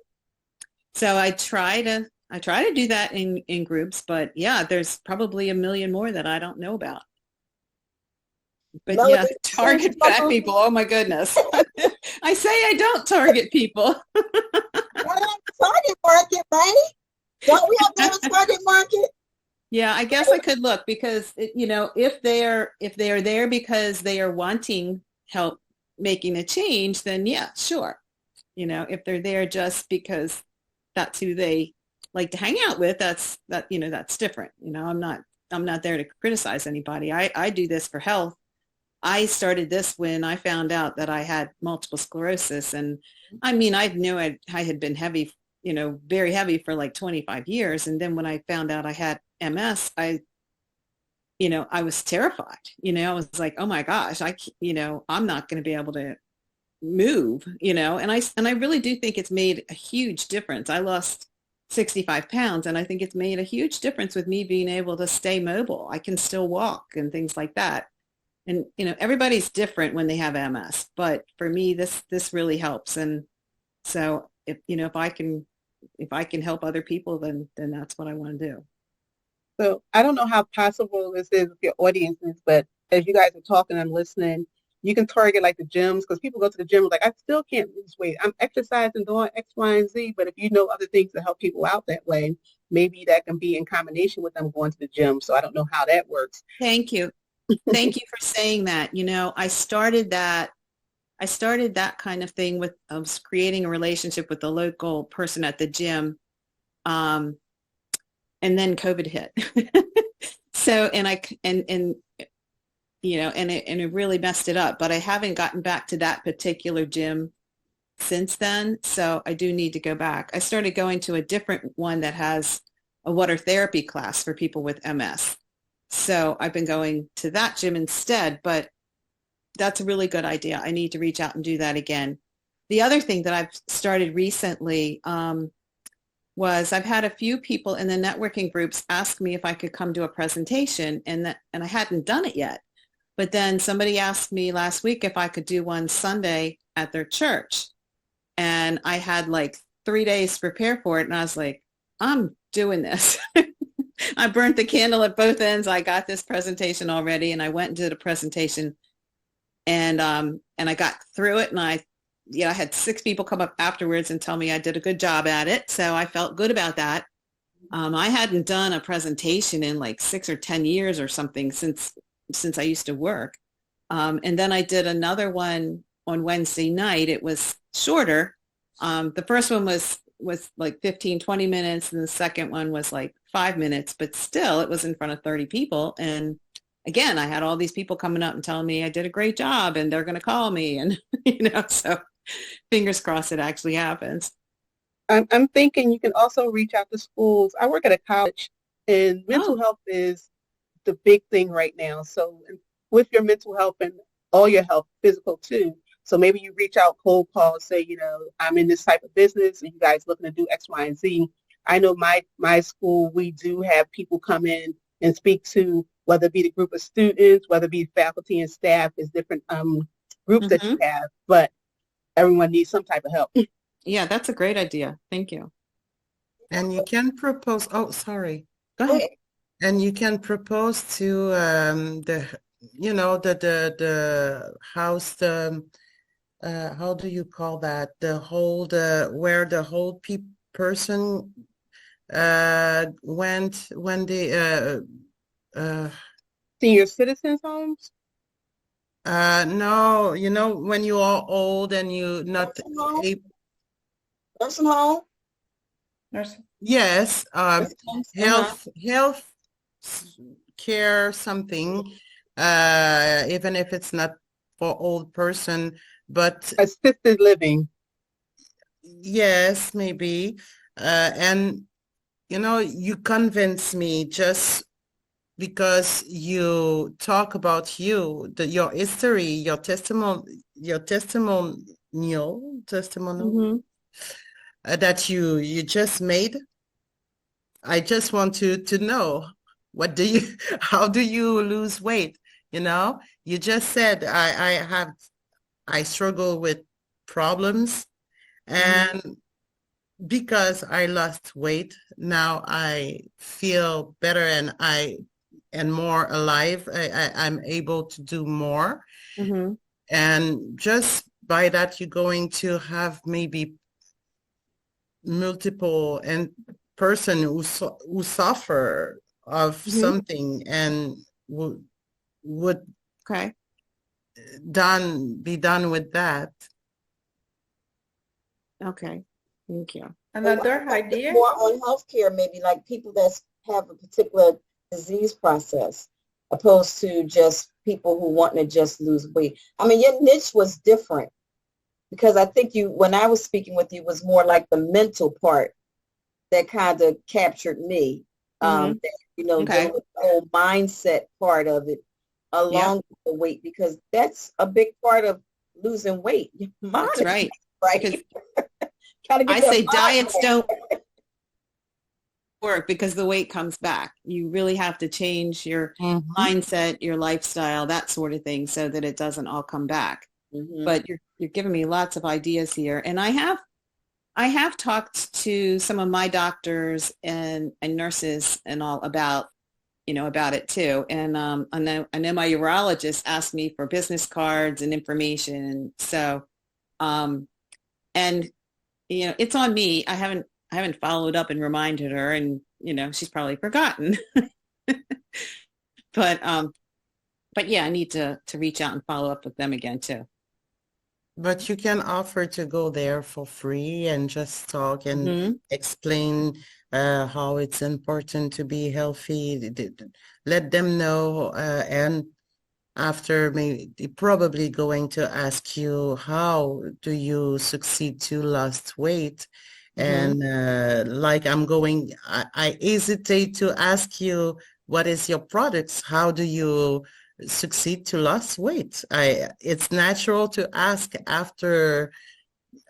So I try to do that in groups, but yeah, there's probably a million more that I don't know about. But no, yeah, target fat people. Oh my goodness. I say I don't target people. Target market, right? Don't we have a target market? Yeah, I guess I could look, because if they're there because they are wanting help making a change, then yeah, sure. If they're there just because that's who they like to hang out with, that's different. I'm not there to criticize anybody. I do this for health. I started this when I found out that I had multiple sclerosis, and I knew I had been heavy, very heavy for like 25 years, and then when I found out I had MS, I I was terrified. I was like, oh my gosh, I'm not going to be able to move, and I really do think it's made a huge difference. I lost 65 pounds, and I think it's made a huge difference with me being able to stay mobile. I can still walk and things like that. And, everybody's different when they have MS, but for me, this really helps. And so if I can help other people, then that's what I want to do. So I don't know how possible this is with your audiences, but as you guys are talking and listening, you can target like the gyms, because people go to the gym like, I still can't lose weight. I'm exercising, doing X, Y, and Z. But if you know other things to help people out that way, maybe that can be in combination with them going to the gym. So I don't know how that works. Thank you. Thank you for saying that. I started that kind of thing with creating a relationship with the local person at the gym. And then COVID hit. So, and it really messed it up, but I haven't gotten back to that particular gym since then. So I do need to go back. I started going to a different one that has a water therapy class for people with MS. So I've been going to that gym instead, but that's a really good idea. I need to reach out and do that again. The other thing that I've started recently was I've had a few people in the networking groups ask me if I could come to a presentation, and I hadn't done it yet. But then somebody asked me last week if I could do one Sunday at their church. And I had like 3 days to prepare for it. And I was like, I'm doing this. I burnt the candle at both ends. I got this presentation already, and I went and did a presentation, and I got through it, and I had 6 people come up afterwards and tell me I did a good job at it. So I felt good about that. I hadn't done a presentation in like 6 or 10 years or something since I used to work. And then I did another one on Wednesday night. It was shorter. The first one was like 15, 20 minutes. And the second one was like 5 minutes, but still it was in front of 30 people. And again, I had all these people coming up and telling me I did a great job and they're going to call me. And, so fingers crossed it actually happens. I'm thinking you can also reach out to schools. I work at a college, and mental health is the big thing right now. So with your mental health and all your health, physical too. So maybe you reach out, cold call, say, I'm in this type of business, and you guys looking to do X, Y, and Z. I know my school, we do have people come in and speak to, whether it be the group of students, whether it be faculty and staff, is different groups that you have, but everyone needs some type of help. Yeah, that's a great idea. Thank you. And you can propose, Go ahead. And you can propose to the house, how do you call that? Where the whole person went when they Senior citizens homes? No, when you are old and you not able. Nursing home? Yes, health care, something, even if it's not for old person, but assisted living. Yes, maybe. And you convince me just because you talk about your history, your testimonial that you just made. I just want to know, how do you lose weight? You just said I struggle with problems, and because I lost weight, now I feel better and more alive. I'm able to do more. And just by that, you're going to have maybe multiple and person who suffer of something and would be done with that. Okay, thank you. Another idea? More on healthcare, maybe like people that have a particular disease process, opposed to just people who want to just lose weight. I mean, your niche was different, because I think when I was speaking with you, was more like the mental part that kind of captured me. That Okay. the whole mindset part of it along with the weight, because that's a big part of losing weight. Mind, That's right. right? Gotta get I that say mind diets right. don't work because the weight comes back. You really have to change your mindset, your lifestyle, that sort of thing, so that it doesn't all come back. But you're giving me lots of ideas here, and I have talked to some of my doctors and nurses and all about about it too. And I know my urologist asked me for business cards and information. So and it's on me. I haven't followed up and reminded her, and she's probably forgotten. But yeah, I need to reach out and follow up with them again too. But you can offer to go there for free and just talk and explain how it's important to be healthy. Let them know, and after maybe probably going to ask you, how do you succeed to lose weight? And like I hesitate to ask you, what is your products? How do you succeed to lose weight? It's natural to ask after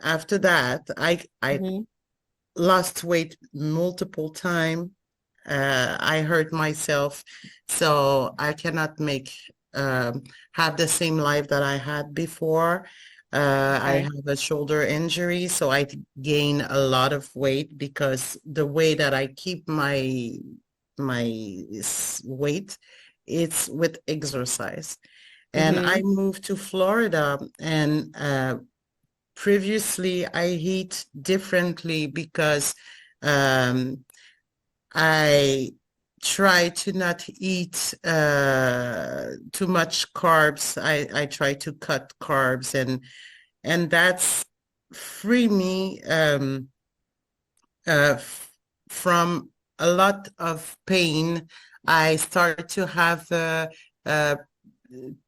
that. I lost weight multiple times. I hurt myself, so I cannot have the same life that I had before. I have a shoulder injury, so I gain a lot of weight because the way that I keep my weight, it's with exercise. And I moved to Florida, and previously I eat differently because I try to not eat too much carbs. I try to cut carbs, and that's free me from a lot of pain. I start to have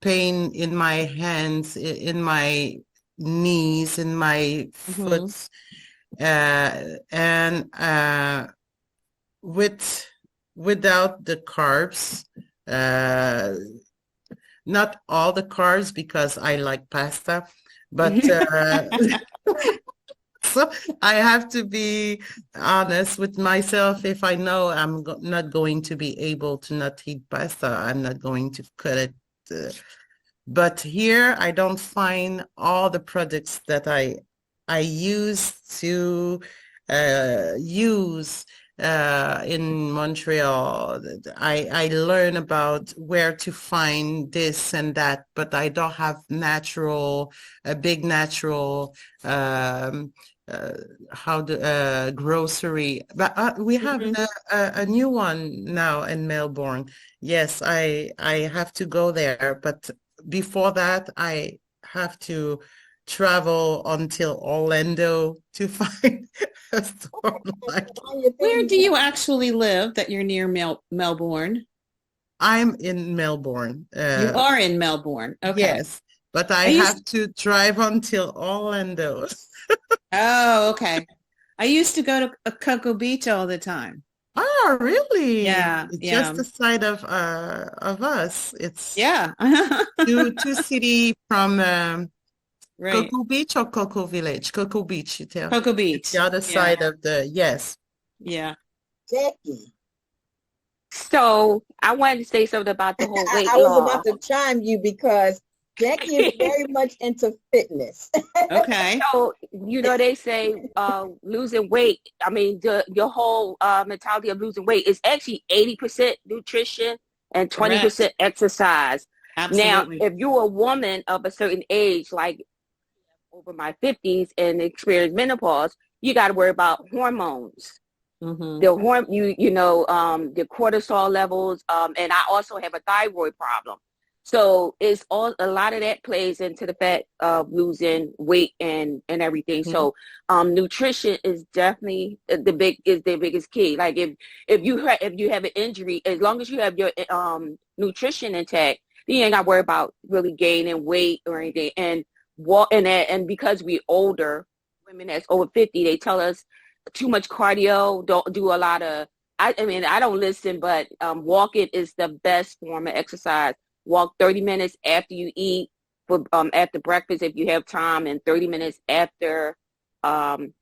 pain in my hands, in my knees, in my foot, and without the carbs, not all the carbs, because I like pasta, but so I have to be honest with myself. If I know I'm not going to be able to not eat pasta, I'm not going to cut it. But here I don't find all the products that I used to use in Montreal. I learn about where to find this and that, but I don't have a big natural grocery. But we have a new one now in Melbourne. Yes, I have to go there, but before that I have to travel until Orlando to find a store like. Where do you actually live that you're near Melbourne? I'm in Melbourne. You are in Melbourne. Okay. Yes, but I have to drive until Orlando. Oh, okay. I used to go to Cocoa Beach all the time. Oh, really? Yeah, It's yeah. just the side of us. It's Yeah. two city from Right. Cocoa Beach or Cocoa Village? Cocoa Beach, you tell. Cocoa Beach. It's the other side of yes. Yeah. Jackie. So I wanted to say something about the whole weight I was loss. about to chime you because Jackie is very much into fitness. Okay. So, they say losing weight, I mean, your whole mentality of losing weight is actually 80% nutrition and 20% exercise. Absolutely. Now, if you're a woman of a certain age, like over my 50s and experience menopause, you got to worry about hormones. The the cortisol levels, and I also have a thyroid problem. So it's a lot of that plays into the fact of losing weight and everything. So nutrition is definitely the biggest key. Like if you have an injury, as long as you have your nutrition intact, you ain't got to worry about really gaining weight or anything. And because we older women that's over 50, they tell us too much cardio, don't do a lot of I mean, I don't listen, but walking is the best form of exercise. Walk 30 minutes after you eat, for after breakfast if you have time, and 30 minutes after um,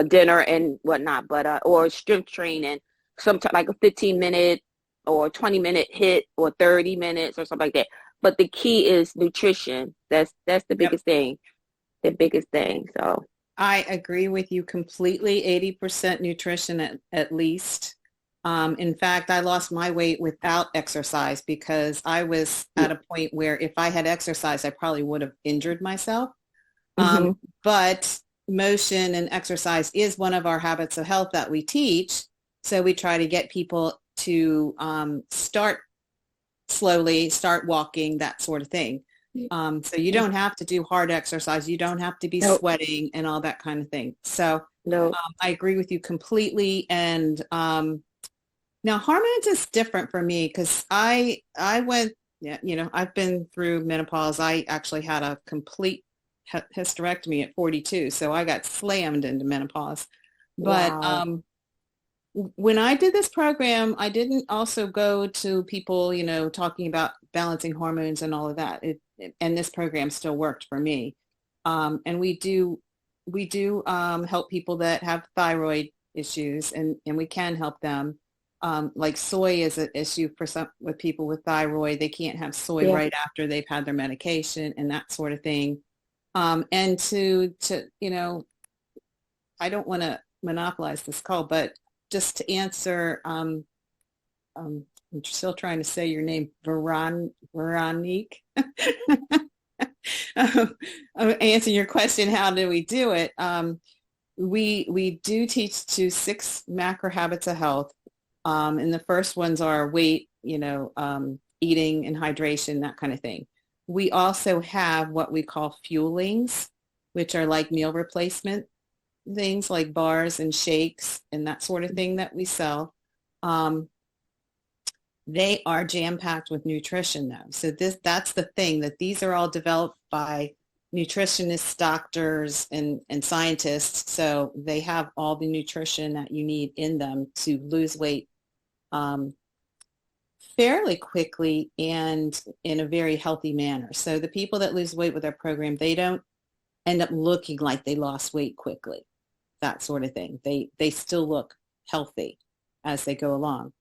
dinner and whatnot. But or strength training, sometimes like a 15-minute or 20-minute hit, or 30 minutes or something like that. But the key is nutrition. That's the Yep. biggest thing. The biggest thing. So I agree with you completely. 80% nutrition at least. In fact, I lost my weight without exercise because I was at a point where if I had exercise, I probably would have injured myself. But motion and exercise is one of our habits of health that we teach. So we try to get people to start slowly, start walking, that sort of thing. So you don't have to do hard exercise. You don't have to be Nope. sweating and all that kind of thing. So no. I agree with you completely. And now hormones is different for me because I went, I've been through menopause. I actually had a complete hysterectomy at 42. So I got slammed into menopause. But Wow. when I did this program, I didn't also go to people, talking about balancing hormones and all of that. And this program still worked for me. And we do help people that have thyroid issues, and we can help them. Like soy is an issue with people with thyroid. They can't have soy Yeah. right after they've had their medication and that sort of thing. And to I don't want to monopolize this call, but just to answer, I'm still trying to say your name, Veronique. Answering your question, how do we do it? We do teach to 6 macro habits of health. And the first ones are weight, eating and hydration, that kind of thing. We also have what we call fuelings, which are like meal replacement things like bars and shakes and that sort of thing that we sell. They are jam-packed with nutrition though. So that's the thing, that these are all developed by nutritionists, doctors, and scientists. So they have all the nutrition that you need in them to lose weight fairly quickly and in a very healthy manner. So the people that lose weight with our program, they don't end up looking like they lost weight quickly, that sort of thing. They still look healthy as they go along.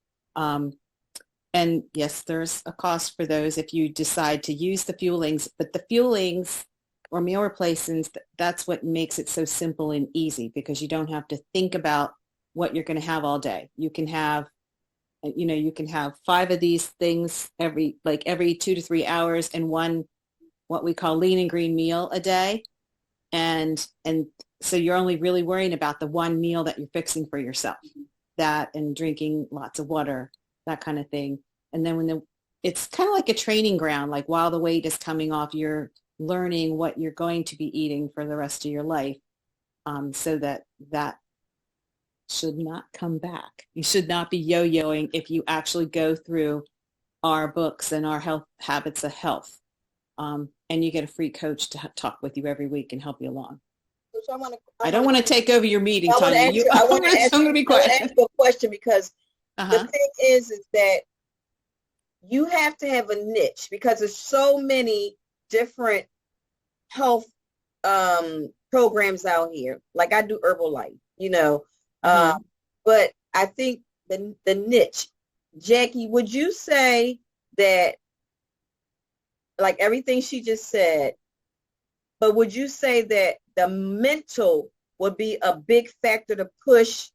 And yes, there's a cost for those if you decide to use the fuelings, but the fuelings or meal replacements, that's what makes it so simple and easy, because you don't have to think about what you're going to have all day. You can have 5 of these things every 2 to 3 hours, and one, what we call lean and green meal a day. And so you're only really worrying about the one meal that you're fixing for yourself, that, and drinking lots of water, that kind of thing. And then it's kind of like a training ground, like while the weight is coming off, you're learning what you're going to be eating for the rest of your life, so that should not come back. You should not be yo-yoing if you actually go through our books and our health habits of health. And you get a free coach to talk with you every week and help you along. I don't want to take over your meeting, Tonya. I want to ask you a question, because Uh-huh. the thing is that you have to have a niche, because there's so many different health programs out here. Like I do Herbalife, but I think the niche, Jackie, would you say that, like everything she just said, but would you say that the mental would be a big factor to push,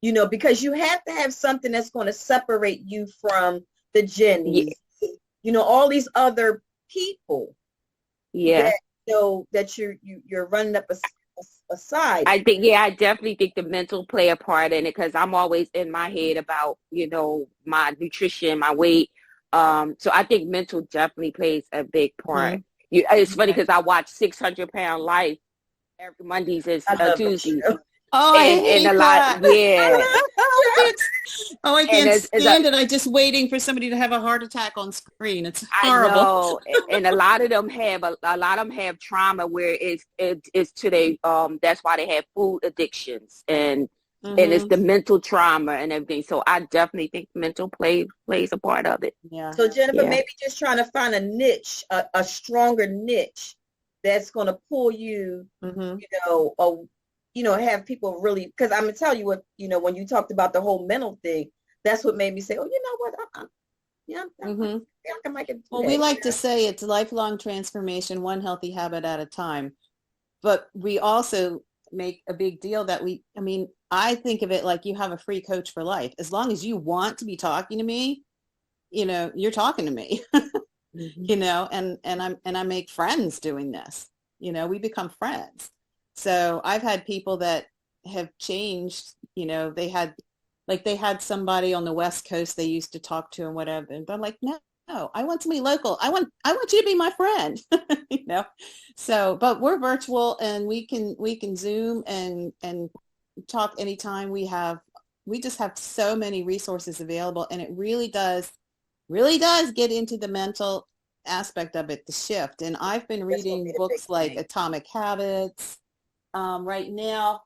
because you have to have something that's going to separate you from the Jennies, all these other people. Yeah. That you're running up aside. I definitely think the mental play a part in it, because I'm always in my head about, my nutrition, my weight. So I think mental definitely plays a big part. It's funny because I watch 600 Pound Life every Mondays and Tuesdays. Oh, I hate that. Yeah. I can't stand it. I'm just waiting for somebody to have a heart attack on screen. It's horrible. I know. And a lot of them have trauma where it's to their that's why they have food addictions, and and it's the mental trauma and everything. So I definitely think mental plays a part of it. Yeah. So Jennifer, Yeah. maybe just trying to find a niche, a stronger niche that's going to pull you, have people really, because I'm going to tell you what, when you talked about the whole mental thing, that's what made me say, oh, you know what? I can make it. Well, we like to say it's lifelong transformation, one healthy habit at a time. But we also make a big deal that I think of it like you have a free coach for life. As long as you want to be talking to me, you're talking to me, and I make friends doing this, we become friends. So I've had people that have changed, they had somebody on the West Coast they used to talk to and whatever. But I'm like, no, I want somebody local. I want you to be my friend, So, but we're virtual and we can Zoom and talk anytime. We just have so many resources available, and it really does get into the mental aspect of it, the shift. And I've been reading books like Atomic Habits. Right now,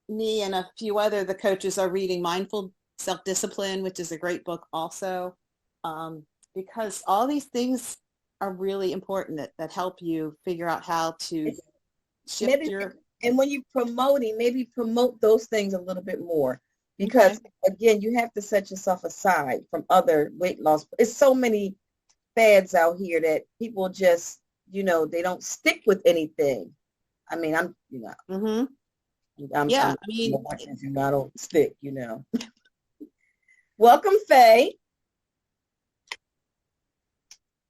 me and a few other the coaches are reading Mindful Self-Discipline, which is a great book also, because all these things are really important that help you figure out how to shift and when you're promoting, maybe promote those things a little bit more, because again, you have to set yourself aside from other weight loss. It's so many fads out here that people just, they don't stick with anything. I mean, I don't stick, Welcome, Faye.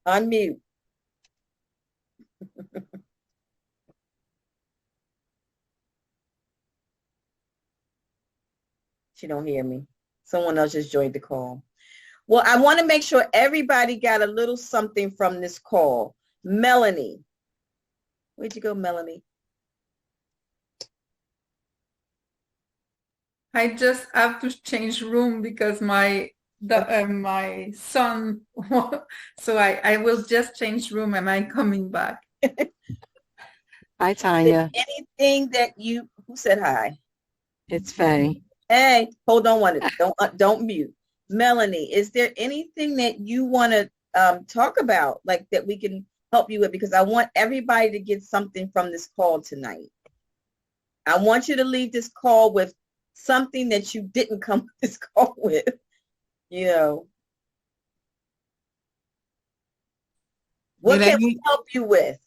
Unmute. She don't hear me. Someone else just joined the call. Well, I want to make sure everybody got a little something from this call. Melanie. Where'd you go, Melanie? I just have to change room because my son, so I will just change room and I'm coming back. Hi, Tonya. Anything that who said hi? It's Faye. Hey, hold on one minute. Don't mute. Melanie, is there anything that you want to talk about, like that we can help you with? Because I want everybody to get something from this call tonight. I want you to leave this call with something that you didn't come to this call with, What Melanie, can we help you with?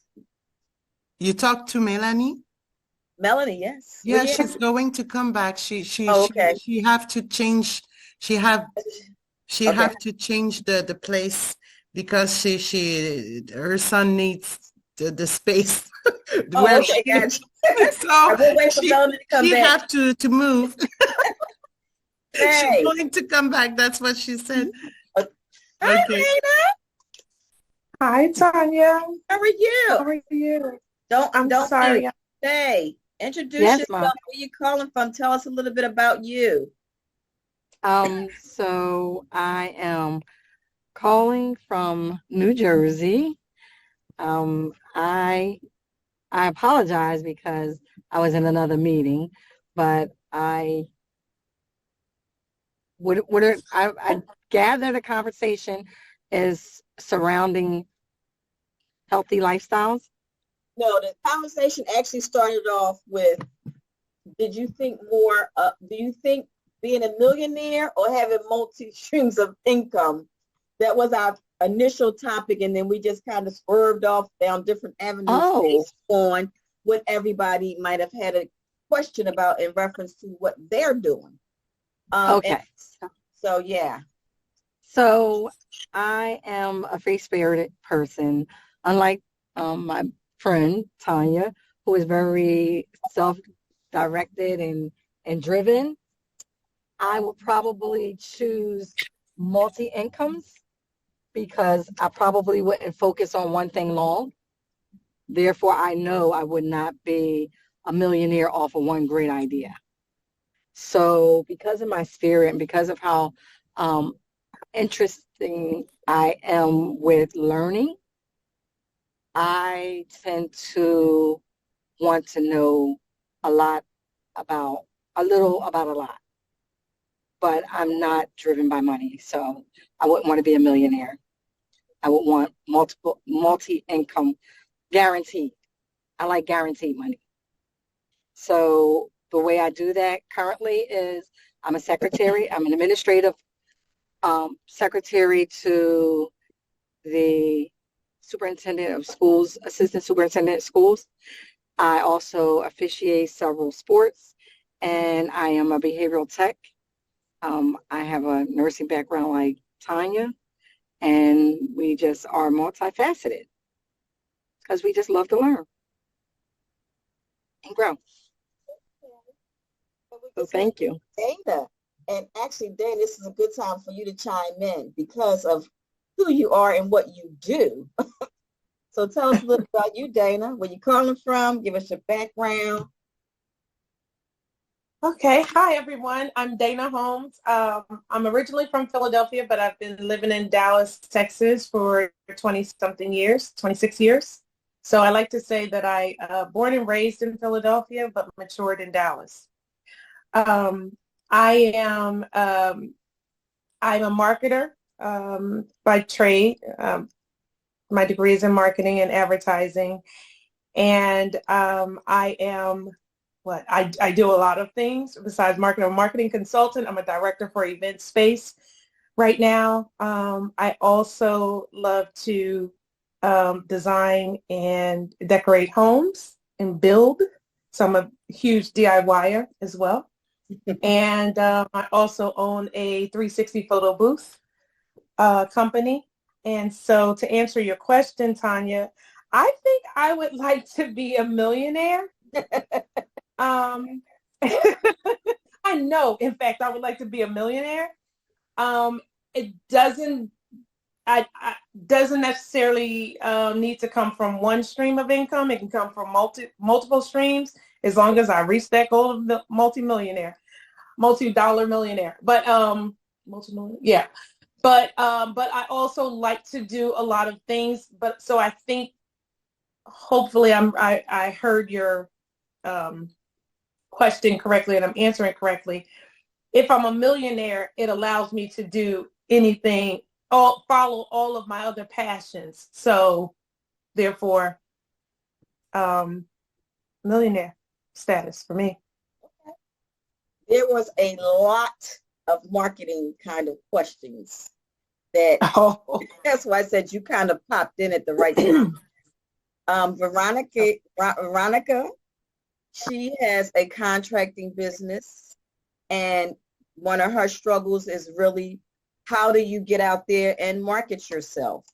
You talked to Melanie? Melanie, yes. Yeah, she's going to come back. She have to change. She have to change the place because her son needs the space. Oh, okay, gotcha. So we'll wait for Melanie to come back. have to move. Hey. She's going to come back. That's what she said. Hi, Lena. Hi, Tonya. How are you? How are you? I'm sorry. Hey, introduce Yes, yourself. Mom. Where you calling from? Tell us a little bit about you. So I am calling from New Jersey. I apologize because I was in another meeting, but I gather the conversation is surrounding healthy lifestyles. No, the conversation actually started off with, do you think being a millionaire or having multi streams of income? That was our initial topic, and then we just kind of swerved off down different avenues based on what everybody might have had a question about in reference to what they're doing. Okay. So, yeah. So I am a free-spirited person, unlike my friend Tonya, who is very self-directed and driven. I would probably choose multi-incomes because I probably wouldn't focus on one thing long. Therefore, I know I would not be a millionaire off of one great idea. So because of my spirit and because of how interesting I am with learning, I tend to want to know a lot about a little about a lot, but I'm not driven by money. So I wouldn't want to be a millionaire. I would want multi-income guaranteed. I like guaranteed money. So the way I do that currently is I'm a secretary. I'm an administrative secretary to the superintendent of schools, assistant superintendent of schools. I also officiate several sports, and I am a behavioral tech. I have a nursing background like Tonya, and we just are multifaceted because we just love to learn and grow. So thank you. Dana. And actually, Dana, this is a good time for you to chime in because of who you are and what you do. So tell us a little about you, Dana. Where you calling from? Give us your background. Okay. Hi, everyone. I'm Dana Holmes. I'm originally from Philadelphia, but I've been living in Dallas, Texas for 20-something years, 26 years. So I like to say that I born and raised in Philadelphia, but matured in Dallas. I'm a marketer by trade. My degree is in marketing and advertising. And I am I do a lot of things besides marketing. I'm a marketing consultant. I'm a director for event space right now. I also love to design and decorate homes and build. So I'm a huge DIYer as well. And I also own a 360 photo booth company. And so to answer your question, Tonya, I think I would like to be a millionaire. I know, in fact, I would like to be a millionaire. It doesn't necessarily need to come from one stream of income. It can come from multiple streams as long as I reach that goal of multi-dollar millionaire. But yeah. But I also like to do a lot of things. But so I think hopefully I heard your question correctly and I'm answering correctly. If I'm a millionaire, it allows me to do anything, follow all of my other passions. So therefore, millionaire status for me. There was a lot of marketing kind of questions that that's why I said you kind of popped in at the right time. Veronica, she has a contracting business, and one of her struggles is really how do you get out there and market yourself.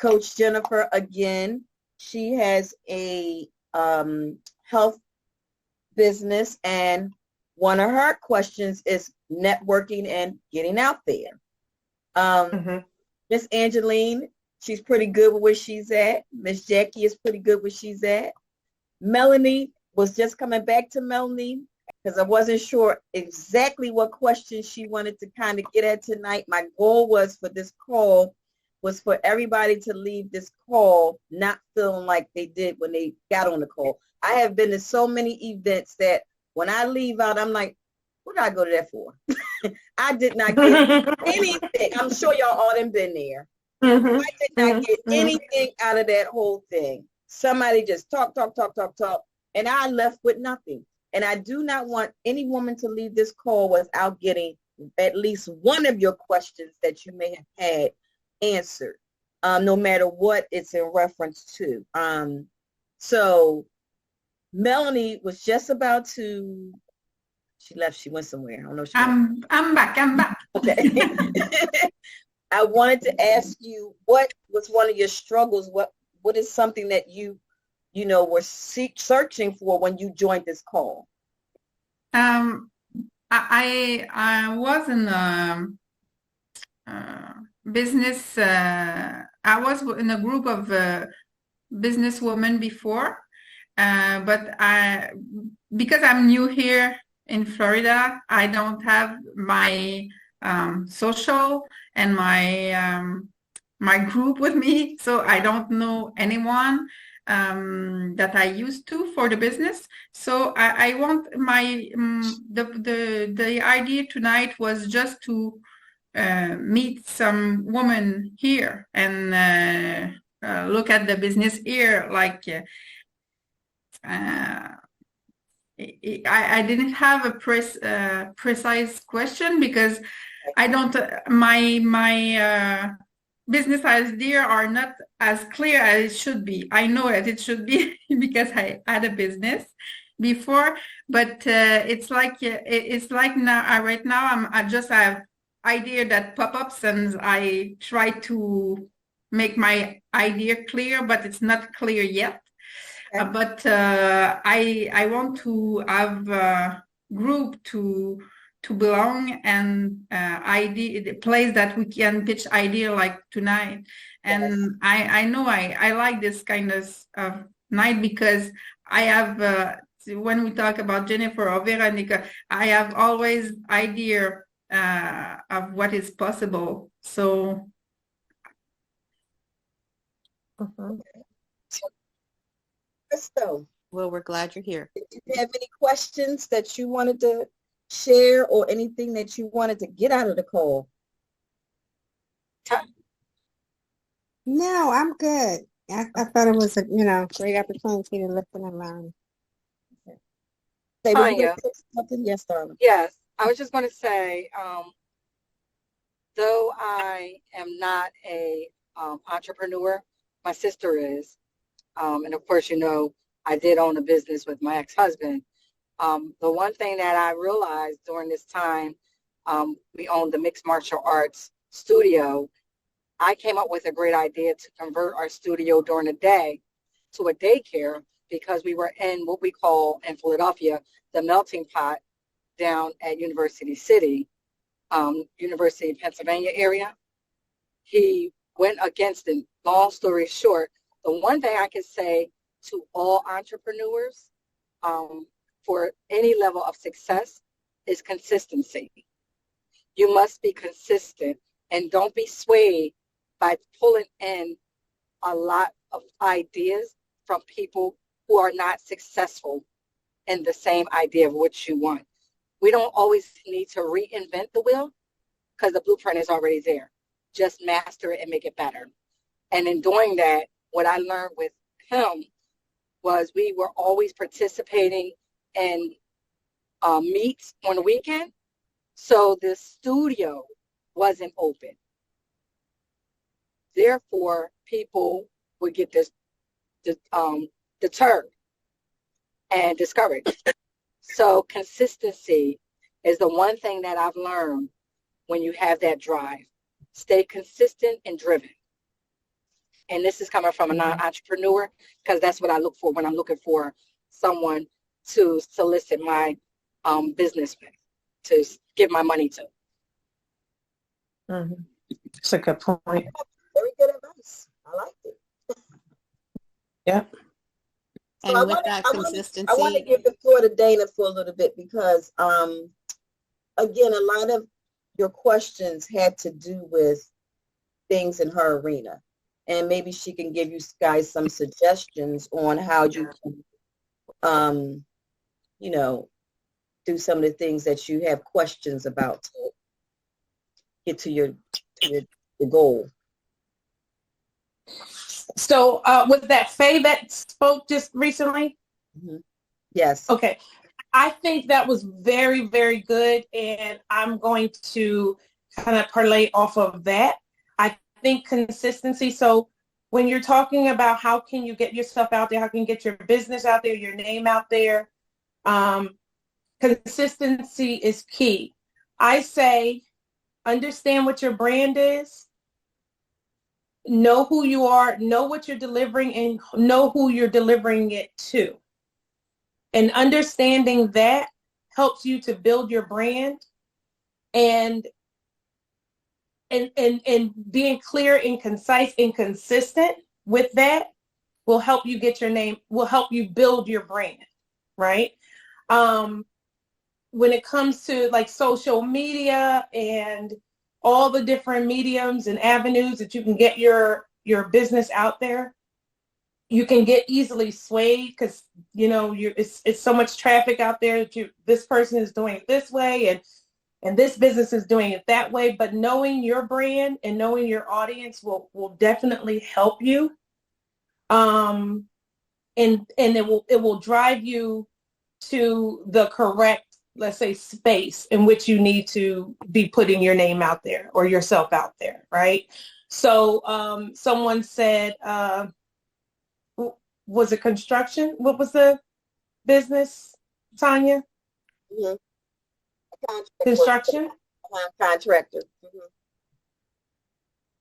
Coach Jennifer, again, she has a health business, and one of her questions is networking and getting out there. Miss Angeline, she's pretty good with where she's at. Miss Jackie is pretty good where she's at. Melanie was just coming back to Melanie because I wasn't sure exactly what question she wanted to kind of get at tonight. My goal was for this call was for everybody to leave this call not feeling like they did when they got on the call. I have been to so many events that when I leave out, I'm like, what did I go to that for? I did not get anything. I'm sure y'all all done been there. I did not get anything out of that whole thing. Somebody just talk, and I left with nothing. And I do not want any woman to leave this call without getting at least one of your questions that you may have had answered, no matter what it's in reference to. So Melanie was just about to, she left, she went somewhere. I don't know. I'm back. Okay. I wanted to ask you, what was one of your struggles? What is something that you were searching for when you joined this call? I was in business. I was in a group of businesswomen before, but because I'm new here in Florida, I don't have my social and my group with me, so I don't know anyone. that I used to for the business. So I want my the idea tonight was just to meet some woman here and look at the business here. Like I didn't have a precise question because I don't my business idea are not as clear as it should be. I know that it should be because I had a business before, but it's like now right now I just have idea that pop-ups and I try to make my idea clear, but it's not clear yet. Okay. But I want to have a group to belong and idea the place that we can pitch idea like tonight. And Yes. I know I like this kind of night because I have when we talk about Jennifer or Veronica, I have always idea of what is possible. So Crystal, Well, we're glad you're here. did you have any questions that you wanted to share or anything that you wanted to get out of the call? No, I'm good. I thought it was a great opportunity to listen and learn. Say, were you Tonya. gonna say something? Yes, darling. Yes, I was just going to say, though I am not a entrepreneur, my sister is. And of course, I did own a business with my ex-husband. The one thing that I realized during this time, we owned the mixed martial arts studio. I came up with a great idea to convert our studio during the day to a daycare because we were in what we call in Philadelphia, the melting pot down at University City, University of Pennsylvania area. He went against it. Long story short, the one thing I can say to all entrepreneurs for any level of success is consistency. You must be consistent and don't be swayed by pulling in a lot of ideas from people who are not successful in the same idea of what you want. We don't always need to reinvent the wheel because the blueprint is already there. Just master it and make it better. And in doing that, what I learned with him was we were always participating in meets on the weekend. So the studio wasn't open. Therefore, people would get deterred and discouraged. So consistency is the one thing that I've learned when you have that drive. Stay consistent and driven. And this is coming from a non-entrepreneur because that's what I look for when I'm looking for someone to solicit my business with, to give my money to. Mm-hmm. That's a good point. Very good advice. I liked it. Yeah. So And with that consistency, I want to give the floor to Dana for a little bit because, again, a lot of your questions had to do with things in her arena. And maybe she can give you guys some suggestions on how you can, do some of the things that you have questions about to get to your goal. So was that Faye that spoke just recently? Mm-hmm. Yes. Okay. I think that was very, very good. And I'm going to kind of parlay off of that. I think consistency. So when you're talking about how can you get yourself out there, how can you get your business out there, your name out there, consistency is key. I say understand what your brand is, know who you are, know what you're delivering, and know who you're delivering it to. And understanding that helps you to build your brand, and being clear and concise and consistent with that will help you get your name, will help you build your brand, right? When it comes to like social media and all the different mediums and avenues that you can get your business out there, you can get easily swayed because, you know, it's so much traffic out there that this person is doing it this way and this business is doing it that way. But knowing your brand and knowing your audience will definitely help you. And it will drive you to the correct, let's say, space in which you need to be putting your name out there or yourself out there, right? So someone said, was it construction? What was the business, Tonya? Mm-hmm. Construction? Contractor. Mm-hmm.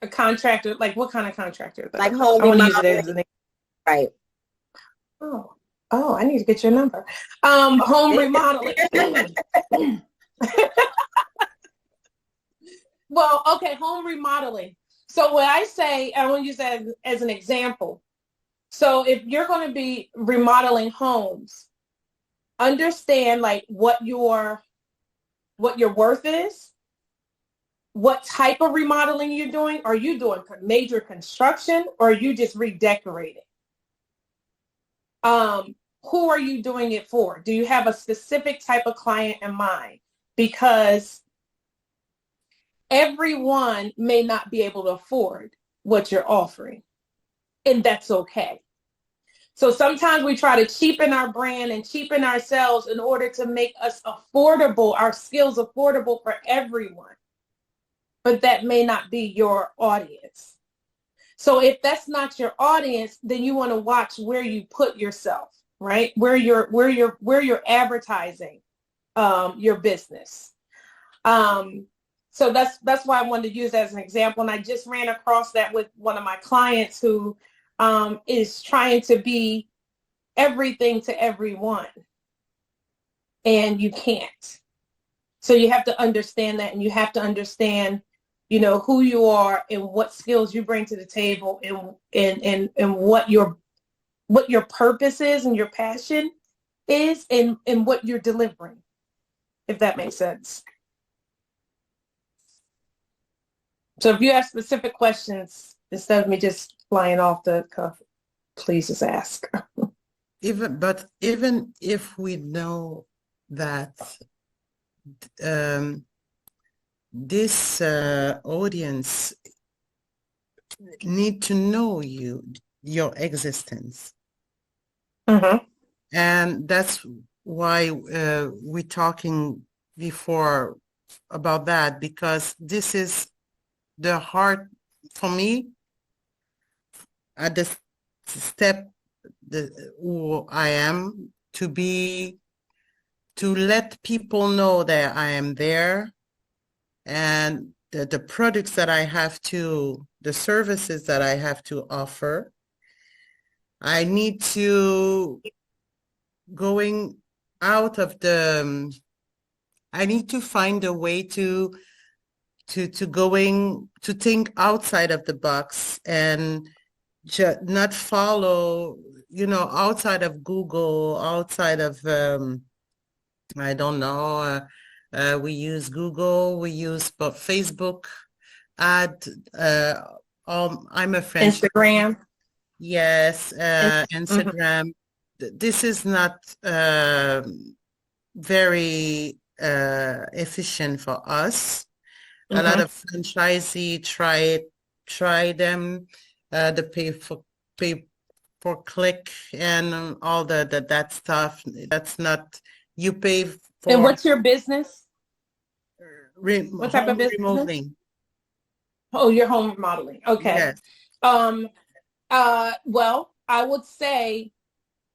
A contractor, like what kind of contractor? Like home I want to use it remodeling. as an Right. Oh, I need to get your number. Home remodeling. Well, okay, home remodeling. So when I say, I want to use that as an example. So if you're going to be remodeling homes, understand like what your worth is, what type of remodeling you're doing. Are you doing major construction or are you just redecorating? Who are you doing it for? Do you have a specific type of client in mind? Because everyone may not be able to afford what you're offering, and that's okay. So sometimes we try to cheapen our brand and cheapen ourselves in order to make us affordable, our skills affordable for everyone. But that may not be your audience. So if that's not your audience, then you want to watch where you put yourself, right? Where you're advertising your business. So that's why I wanted to use that as an example. And I just ran across that with one of my clients who is trying to be everything to everyone. And you can't. So you have to understand that, and you have to understand, you know, who you are and what skills you bring to the table and what your purpose is and your passion is and what you're delivering, if that makes sense. So if you have specific questions, instead of me just flying off the cuff, please just ask. Even if we know that this audience need to know your existence. Mm-hmm. And that's why we're talking before about that, because this is the heart for me at the step who I am, to let people know that I am there, and the products that I have the services that I have to offer. I need to going out of I need to find a way to think outside of the box and not follow, outside of Google, outside of, I don't know, we use Google, we use Facebook ad, I'm a French. Instagram. Yes, Instagram. This is not very efficient for us. A lot of franchisee try them, the pay for click and all that stuff. That's not, you pay for. And what's your business? What type of business? Remodeling. Oh, your home remodeling. Okay. Yes. Well, I would say,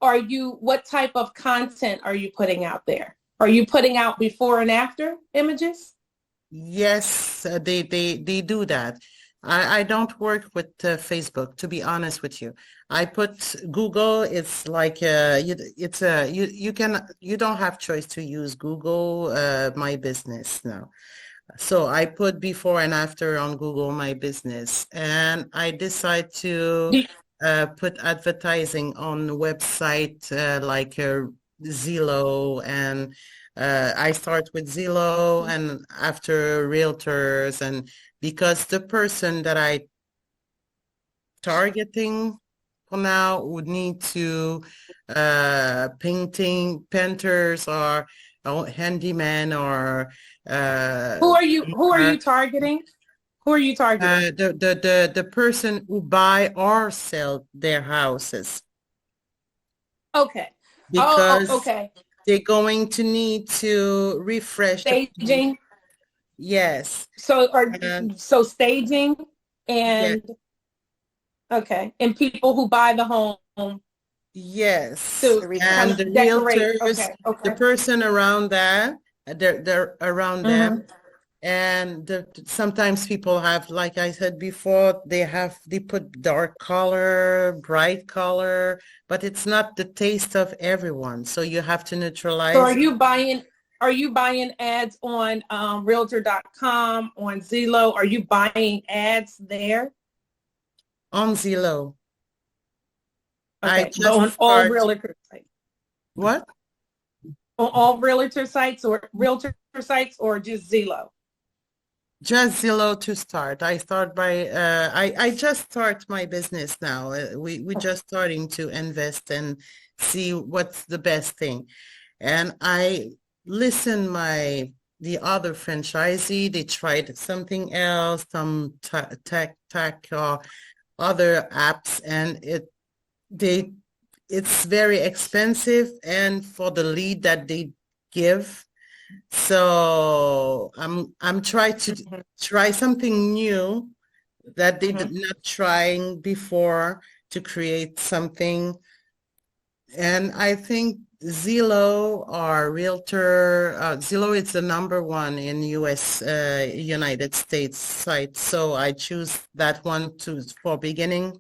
what type of content are you putting out there? Are you putting out before and after images? Yes, they do that. I don't work with Facebook, to be honest with you. I put Google. It's like you don't have choice to use Google My Business now. So I put before and after on Google My Business, and I decide to put advertising on the website like Zillow, and I start with Zillow and after realtors, and because the person that I targeting people now who need to painters or handyman or Who are you targeting? Who are you targeting? the person who buy or sell their houses. Okay. Because okay. they're going to need to refresh Staging. Yes. So staging and okay, and people who buy the home. Yes. To And the decorate. realtors, Okay. the person around that, they're around them. And sometimes people have, like I said before, they put dark color, bright color, but it's not the taste of everyone. So you have to neutralize. So are you buying ads on realtor.com, on Zillow? Are you buying ads there? On Zillow. Okay, but on all realtor sites. What? On all realtor sites or just Zillow? Just Zillow to start. I start by I just start my business now. We just starting to invest and see what's the best thing. And I listen the other franchisee, they tried something else, some tech or other apps, and it's very expensive, and for the lead that they give. So I'm trying to try something new that they did not trying before to create something. And I think Zillow or Realtor, Zillow is the number one in United States site. So I choose that one for beginning.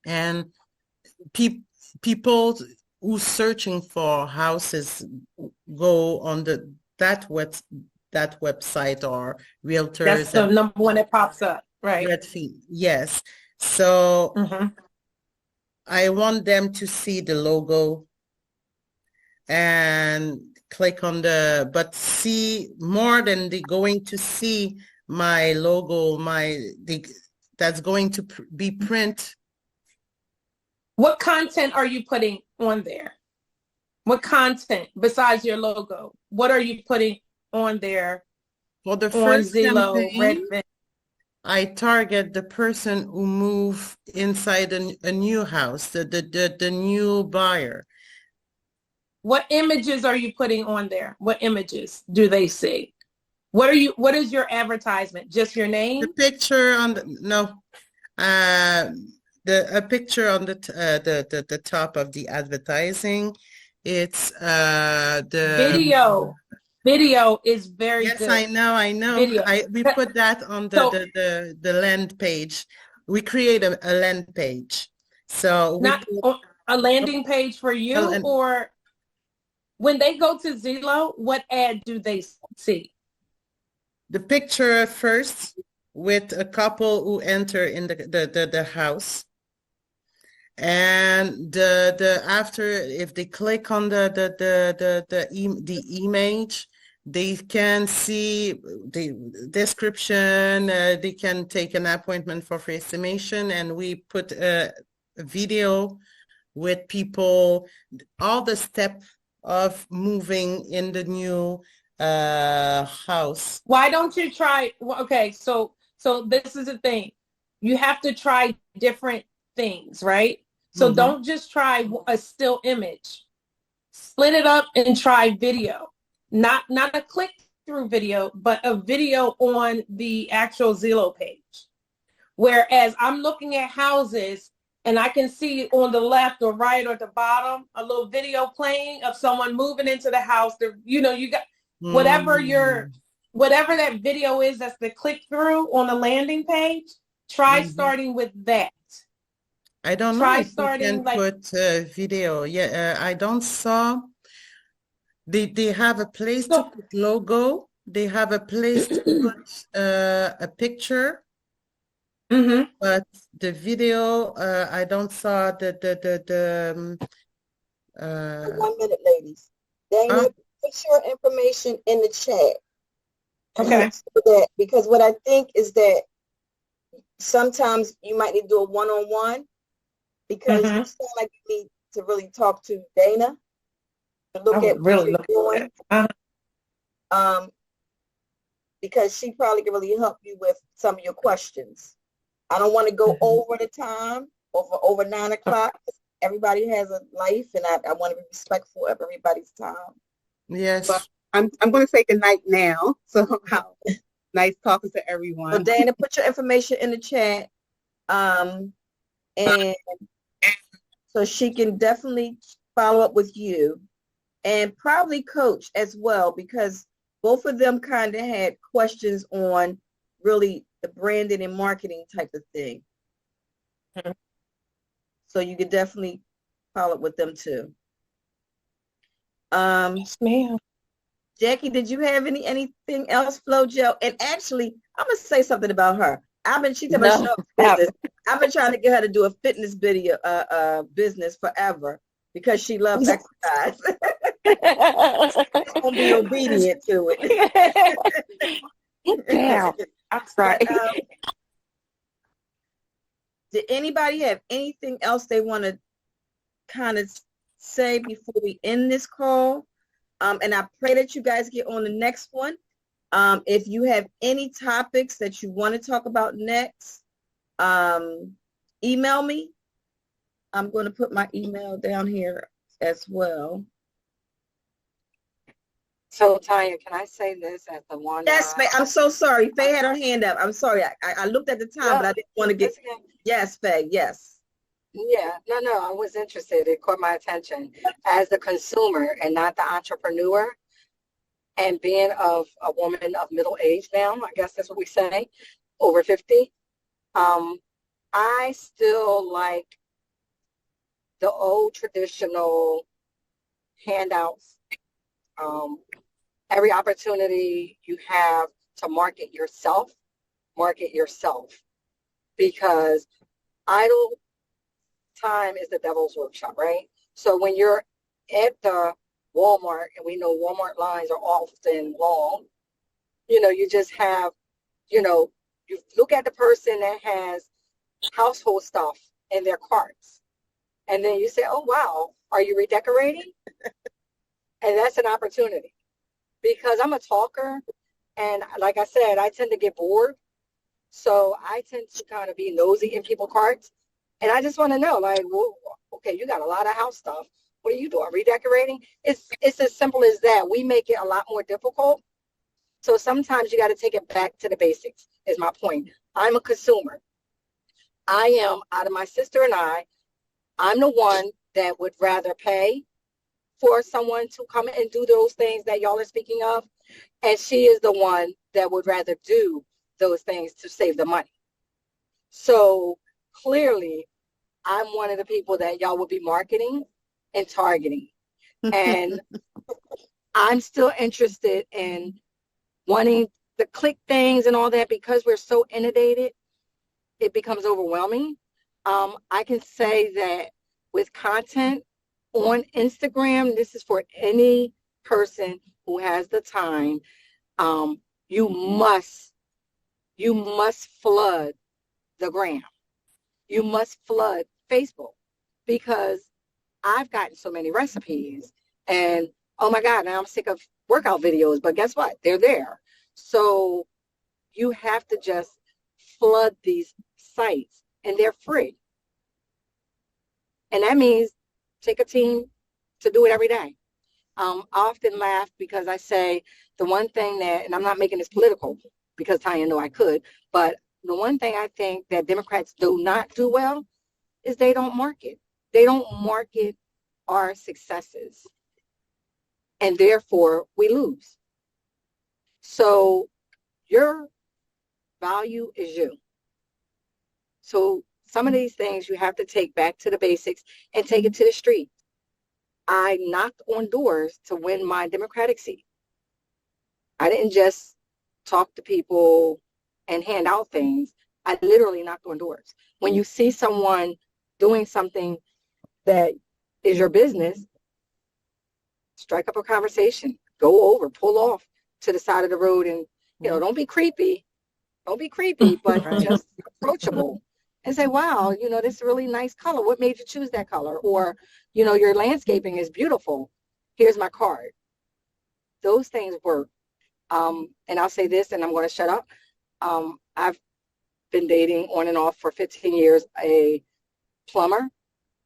And people who's searching for houses go on that website or realtors. That's the number one that pops up, right? Yes. So I want them to see the logo and click on but see more than they going to see my logo, that's going to be print. What content are you putting on there? What content besides your logo? What are you putting on there? For the first Zillow, campaign, I target the person who move inside a new house, the new buyer. What images are you putting on there? What images do they see? What is your advertisement? Just your name? The picture on a picture on the top of the advertising. It's the video is very good. Yes, I know. Video. We put that on the land page. We create a land page. So not a landing page for you, or when they go to Zillow, what ad do they see? The picture first with a couple who enter in the house. And after, if they click on the image, they can see the description. They can take an appointment for free estimation, and we put a video with people, all the steps of moving in the new house. Why don't you try? Okay, so this is the thing. You have to try different things, right? So don't just try a still image. Split it up and try video. Not a click-through video, but a video on the actual Zillow page. Whereas I'm looking at houses and I can see on the left or right or the bottom a little video playing of someone moving into the house. You got whatever that video is, that's the click-through on the landing page. Try starting with that. I don't know if you can put video. Yeah, I don't saw. They have a place to put logo. They have a place to put a picture. But the video, I don't saw the 1 minute, ladies. Daniel, put your information in the chat. Okay. Because what I think is that sometimes you might need to do a one-on-one, because you sound like you need to really talk to Dana to look at what you're doing. Because she probably can really help you with some of your questions. I don't want to go over the time, over 9 o'clock. Everybody has a life, and I want to be respectful of everybody's time. Yes. But I'm going to say good night now. So nice talking to everyone. So Dana, put your information in the chat, and so she can definitely follow up with you, and probably Coach as well, because both of them kind of had questions on really the branding and marketing type of thing. So you could definitely follow up with them too. Yes, ma'am. Jackie, did you have anything else, Flo Jo? And actually, I'm gonna say something about her. She's been I've been trying to get her to do a fitness video business forever because she loves exercise. She's gonna be obedient to it. Damn. I'm sorry. Did anybody have anything else they want to kind of say before we end this call? And I pray that you guys get on the next one. If you have any topics that you want to talk about next, email me. I'm going to put my email down here as well. So, Tonya, can I say this as the one? Yes, Faye, I'm so sorry. Faye had her hand up. I'm sorry. I looked at the time, but I didn't want to get... Yes, Faye, yes. Yeah, no, I was interested. It caught my attention as the consumer and not the entrepreneur. And being of a woman of middle age now, I guess that's what we say, over 50, I still like the old traditional handouts. Every opportunity you have to market yourself, because idle time is the devil's workshop, right? So when you're at the Walmart, and we know Walmart lines are often long, you just have, you look at the person that has household stuff in their carts, and then you say, oh, wow, are you redecorating? And that's an opportunity, because I'm a talker, and like I said, I tend to get bored. So I tend to kind of be nosy in people's carts. And I just want to know, like, well, okay, you got a lot of house stuff. What are you doing? Redecorating? It's as simple as that. We make it a lot more difficult. So sometimes you got to take it back to the basics, is my point. I'm a consumer. I am, out of my sister and I'm the one that would rather pay for someone to come and do those things that y'all are speaking of. And she is the one that would rather do those things to save the money. So clearly, I'm one of the people that y'all will be marketing and targeting. And I'm still interested in wanting to click things and all that, because we're so inundated, it becomes overwhelming. I can say that with content on Instagram, this is for any person who has the time, you must flood the gram. You must flood Facebook, because I've gotten so many recipes, and oh my God, now I'm sick of workout videos, but guess what? They're there. So you have to just flood these sites, and they're free. And that means take a team to do it every day. I often laugh because I say the one thing that, and I'm not making this political because Tonya knew I could, but the one thing I think that Democrats do not do well is they don't market. They don't market our successes. And therefore, we lose. So your value is you. So some of these things you have to take back to the basics and take it to the street. I knocked on doors to win my Democratic seat. I didn't just talk to people and hand out things. I literally knocked on doors. When you see someone doing something that is your business, strike up a conversation, go over, pull off to the side of the road, and don't be creepy. Don't be creepy, but just approachable. and say, wow, this is a really nice color. What made you choose that color? Or, your landscaping is beautiful. Here's my card. Those things work. And I'll say this, and I'm going to shut up. I've been dating on and off for 15 years a plumber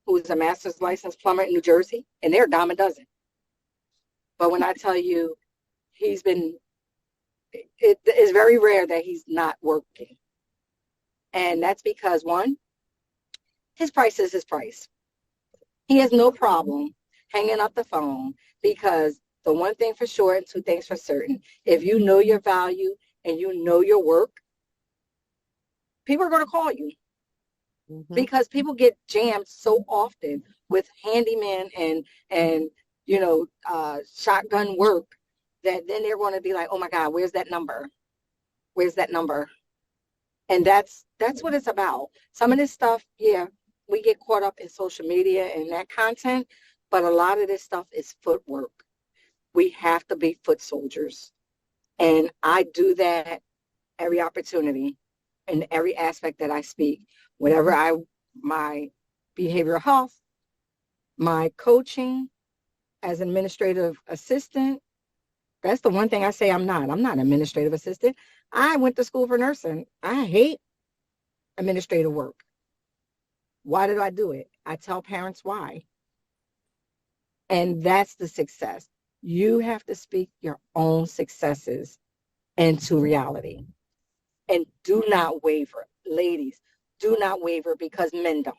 who's a master's licensed plumber in New Jersey, and they're a dime a dozen. But when I tell you, it is very rare that he's not working. And that's because, one, his price is his price. He has no problem hanging up the phone, because the one thing for sure and two things for certain, if you know your value and you know your work, people are going to call you. Because people get jammed so often with handyman and shotgun work, that then they're going to be like, oh my God, where's that number? Where's that number? And that's what it's about. Some of this stuff, yeah, we get caught up in social media and that content, but a lot of this stuff is footwork. We have to be foot soldiers. And I do that every opportunity in every aspect that I speak. Whatever my behavioral health, my coaching as an administrative assistant, that's the one thing I say I'm not. I'm not an administrative assistant. I went to school for nursing. I hate administrative work. Why did I do it? I tell parents why. And that's the success. You have to speak your own successes into reality. And do not waver. Ladies, do not waver, because men don't.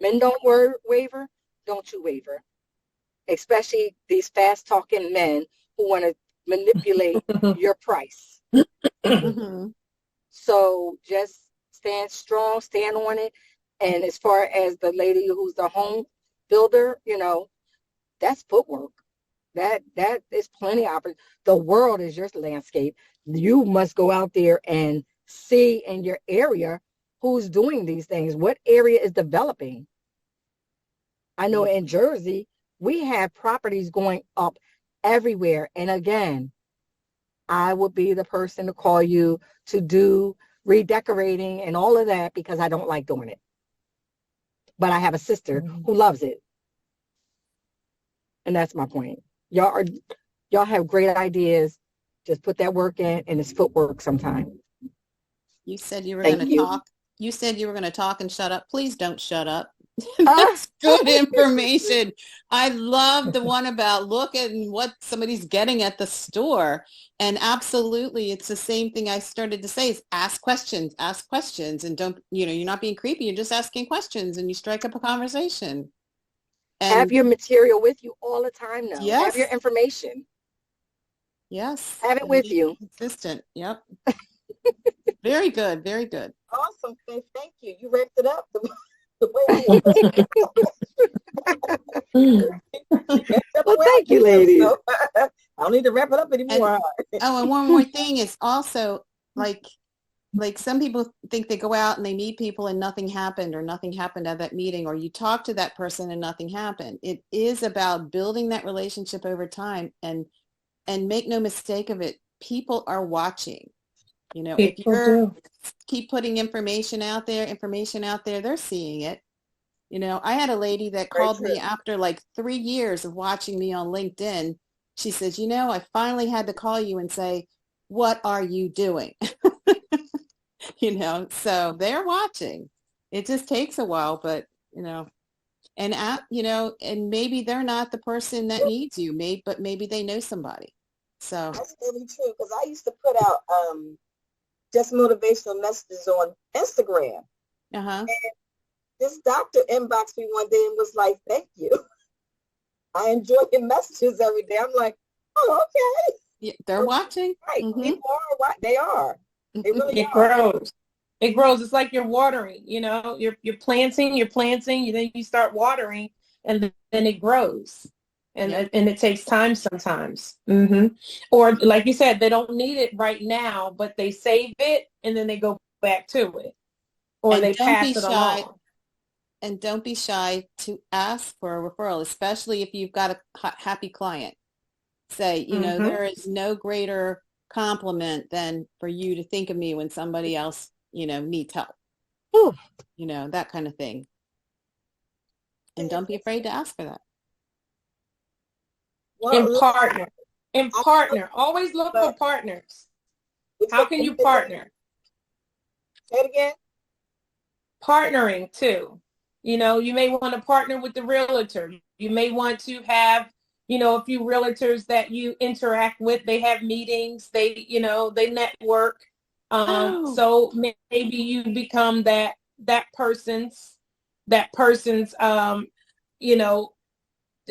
Men don't waver. Don't you waver. Especially these fast-talking men who want to manipulate your price. So just stand strong, stand on it. And as far as the lady who's the home builder, that's footwork. That is plenty of opportunity. The world is your landscape. You must go out there and see in your area who's doing these things. What area is developing? I know in Jersey, we have properties going up everywhere. And again, I would be the person to call you to do redecorating and all of that, because I don't like doing it. But I have a sister who loves it. And that's my point. Y'all have great ideas. Just put that work in, and it's footwork sometimes. You said you were going to talk. You said you were going to talk and shut up. Please don't shut up. That's good information. I love the one about look at what somebody's getting at the store. And absolutely, it's the same thing I started to say is ask questions, and don't, you're not being creepy. You're just asking questions, and you strike up a conversation. And have your material with you all the time now. Yes. Have your information. Yes. Have it with you. Consistent. Yep. Very good. Very good. Awesome. Thank you. You wrapped it up the way Well, thank you, ladies. So, I don't need to wrap it up anymore. And one more thing is also like some people think they go out and they meet people and nothing happened, or nothing happened at that meeting, or you talk to that person and nothing happened. It is about building that relationship over time, and make no mistake of it, people are watching. If you keep putting information out there, they're seeing it. I had a lady that called me after like 3 years of watching me on LinkedIn. She says, I finally had to call you and say, what are you doing? So they're watching. It just takes a while, but, and maybe they're not the person that needs you, but maybe they know somebody. So that's really true, because I used to put out just motivational messages on Instagram. And this doctor inboxed me one day and was like, thank you. I enjoy your messages every day. I'm like, oh, okay. Yeah, they're watching. Right. People are. They are. They really are. Grows. It grows. It's like you're watering, you're planting, then you start watering, and then it grows. And it takes time sometimes. Or like you said, they don't need it right now, but they save it and then they go back to it. Or they pass it along. And don't be shy to ask for a referral, especially if you've got a happy client. Say, there is no greater compliment than for you to think of me when somebody else, needs help. Ooh. You know, that kind of thing. And don't be afraid to ask for that. And partner. Always look for partners. How can you partner? Say it again. Partnering too. You know, you may want to partner with the realtor. You may want to have, you know, a few realtors that you interact with. They have meetings. They, you know, they network. So maybe you become that person's, you know,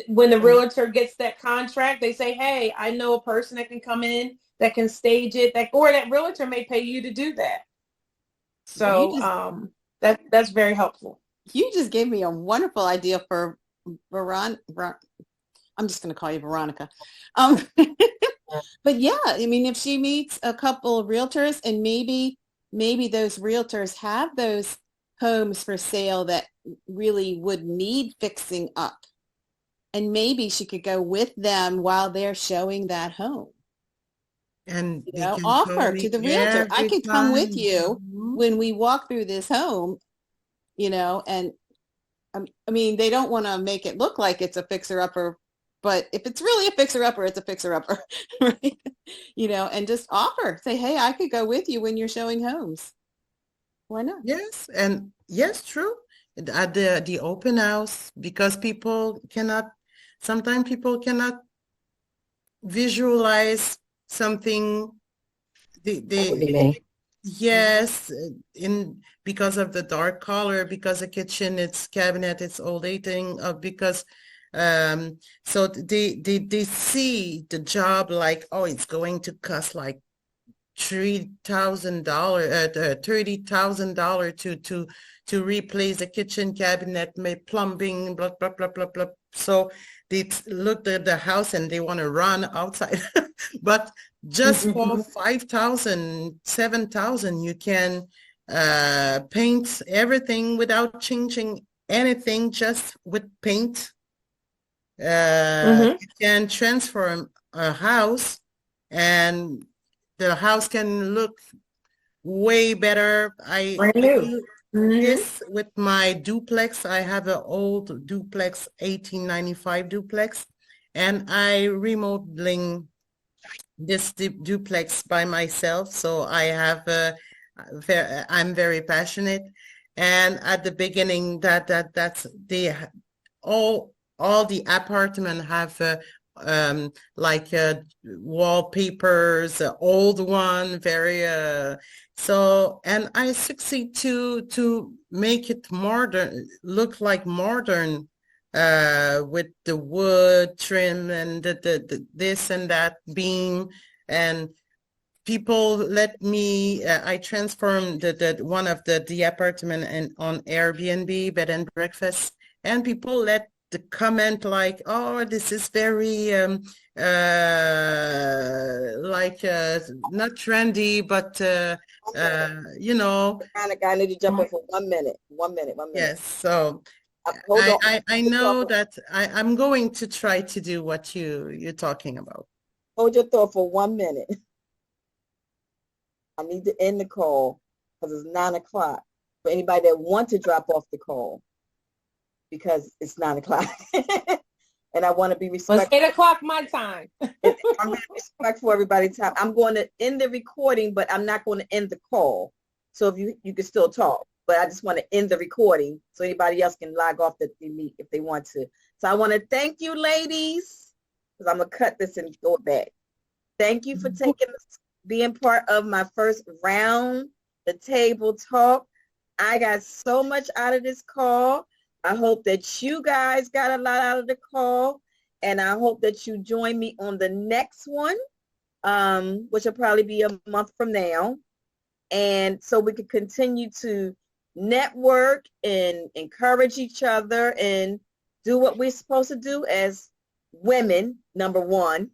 when the realtor gets that contract, they say, hey, I know a person that can come in that can stage it, or that realtor may pay you to do that. So that's very helpful. You just gave me a wonderful idea for Veronica. I'm just going to call you Veronica. But yeah, I mean, if she meets a couple of realtors and maybe those realtors have those homes for sale that really would need fixing up. And maybe she could go with them while they're showing that home. And you know, offer to the realtor, I can come with you when we walk through this home, you know, and I mean, they don't want to make it look like it's a fixer-upper, but if it's really a fixer-upper, it's a fixer-upper, right? You know, and just offer, say, hey, I could go with you when you're showing homes. Why not? Yes, and yes, true. At the open house, because sometimes people cannot visualize something. Yes, because of the dark color, because the kitchen, it's cabinet, it's old dating, because so they see the job like, oh, it's going to cost like $3,000, $30,000 to replace the kitchen cabinet, plumbing, blah blah blah blah blah. So they looked at the house and they want to run outside, but just for 5,000, 7,000, you can paint everything without changing anything, just with paint. You can transform a house, and the house can look way better. Brand new. This with my duplex. I have an old duplex, 1895 duplex, and I remodeling this duplex by myself. So I have I'm very passionate. And at the beginning, that's all the apartment have like wallpapers, old one, very so, and I succeed to make it modern, look like modern, with the wood trim and the this and that beam, and people let me. I transformed the one of the apartment and on Airbnb, bed and breakfast, and people let the comment like, oh, this is very like not trendy, but you know. Veronica, I need to jump in for 1 minute. 1 minute. Yes, so I know that I'm going to try to do what you're talking about. Hold your thought for 1 minute. I need to end the call because it's 9 o'clock for anybody that wants to drop off the call, because it's 9 o'clock. And I want to be respectful. It's 8 o'clock my time. I'm going to be respectful for everybody's time. I'm going to end the recording, but I'm not going to end the call. So if you can still talk, but I just want to end the recording so anybody else can log off if they want to. So I want to thank you, ladies, because I'm going to cut this and go back. Thank you for being part of my first round, the table talk. I got so much out of this call. I hope that you guys got a lot out of the call, and I hope that you join me on the next one, which will probably be a month from now. And so we can continue to network and encourage each other and do what we're supposed to do as women, number one,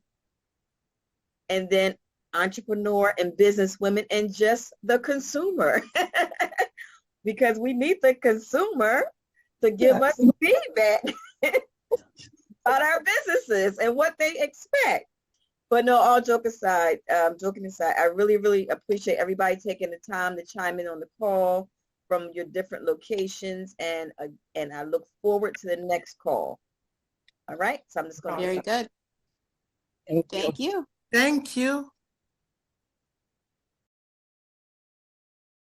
and then entrepreneur and business women and just the consumer, because we need the consumer to give us feedback about our businesses and what they expect. But no, all joking aside, I really, really appreciate everybody taking the time to chime in on the call. from your different locations, and I look forward to the next call. All right, so I'm just going to Very good. Thank you. Thank you. Thank you.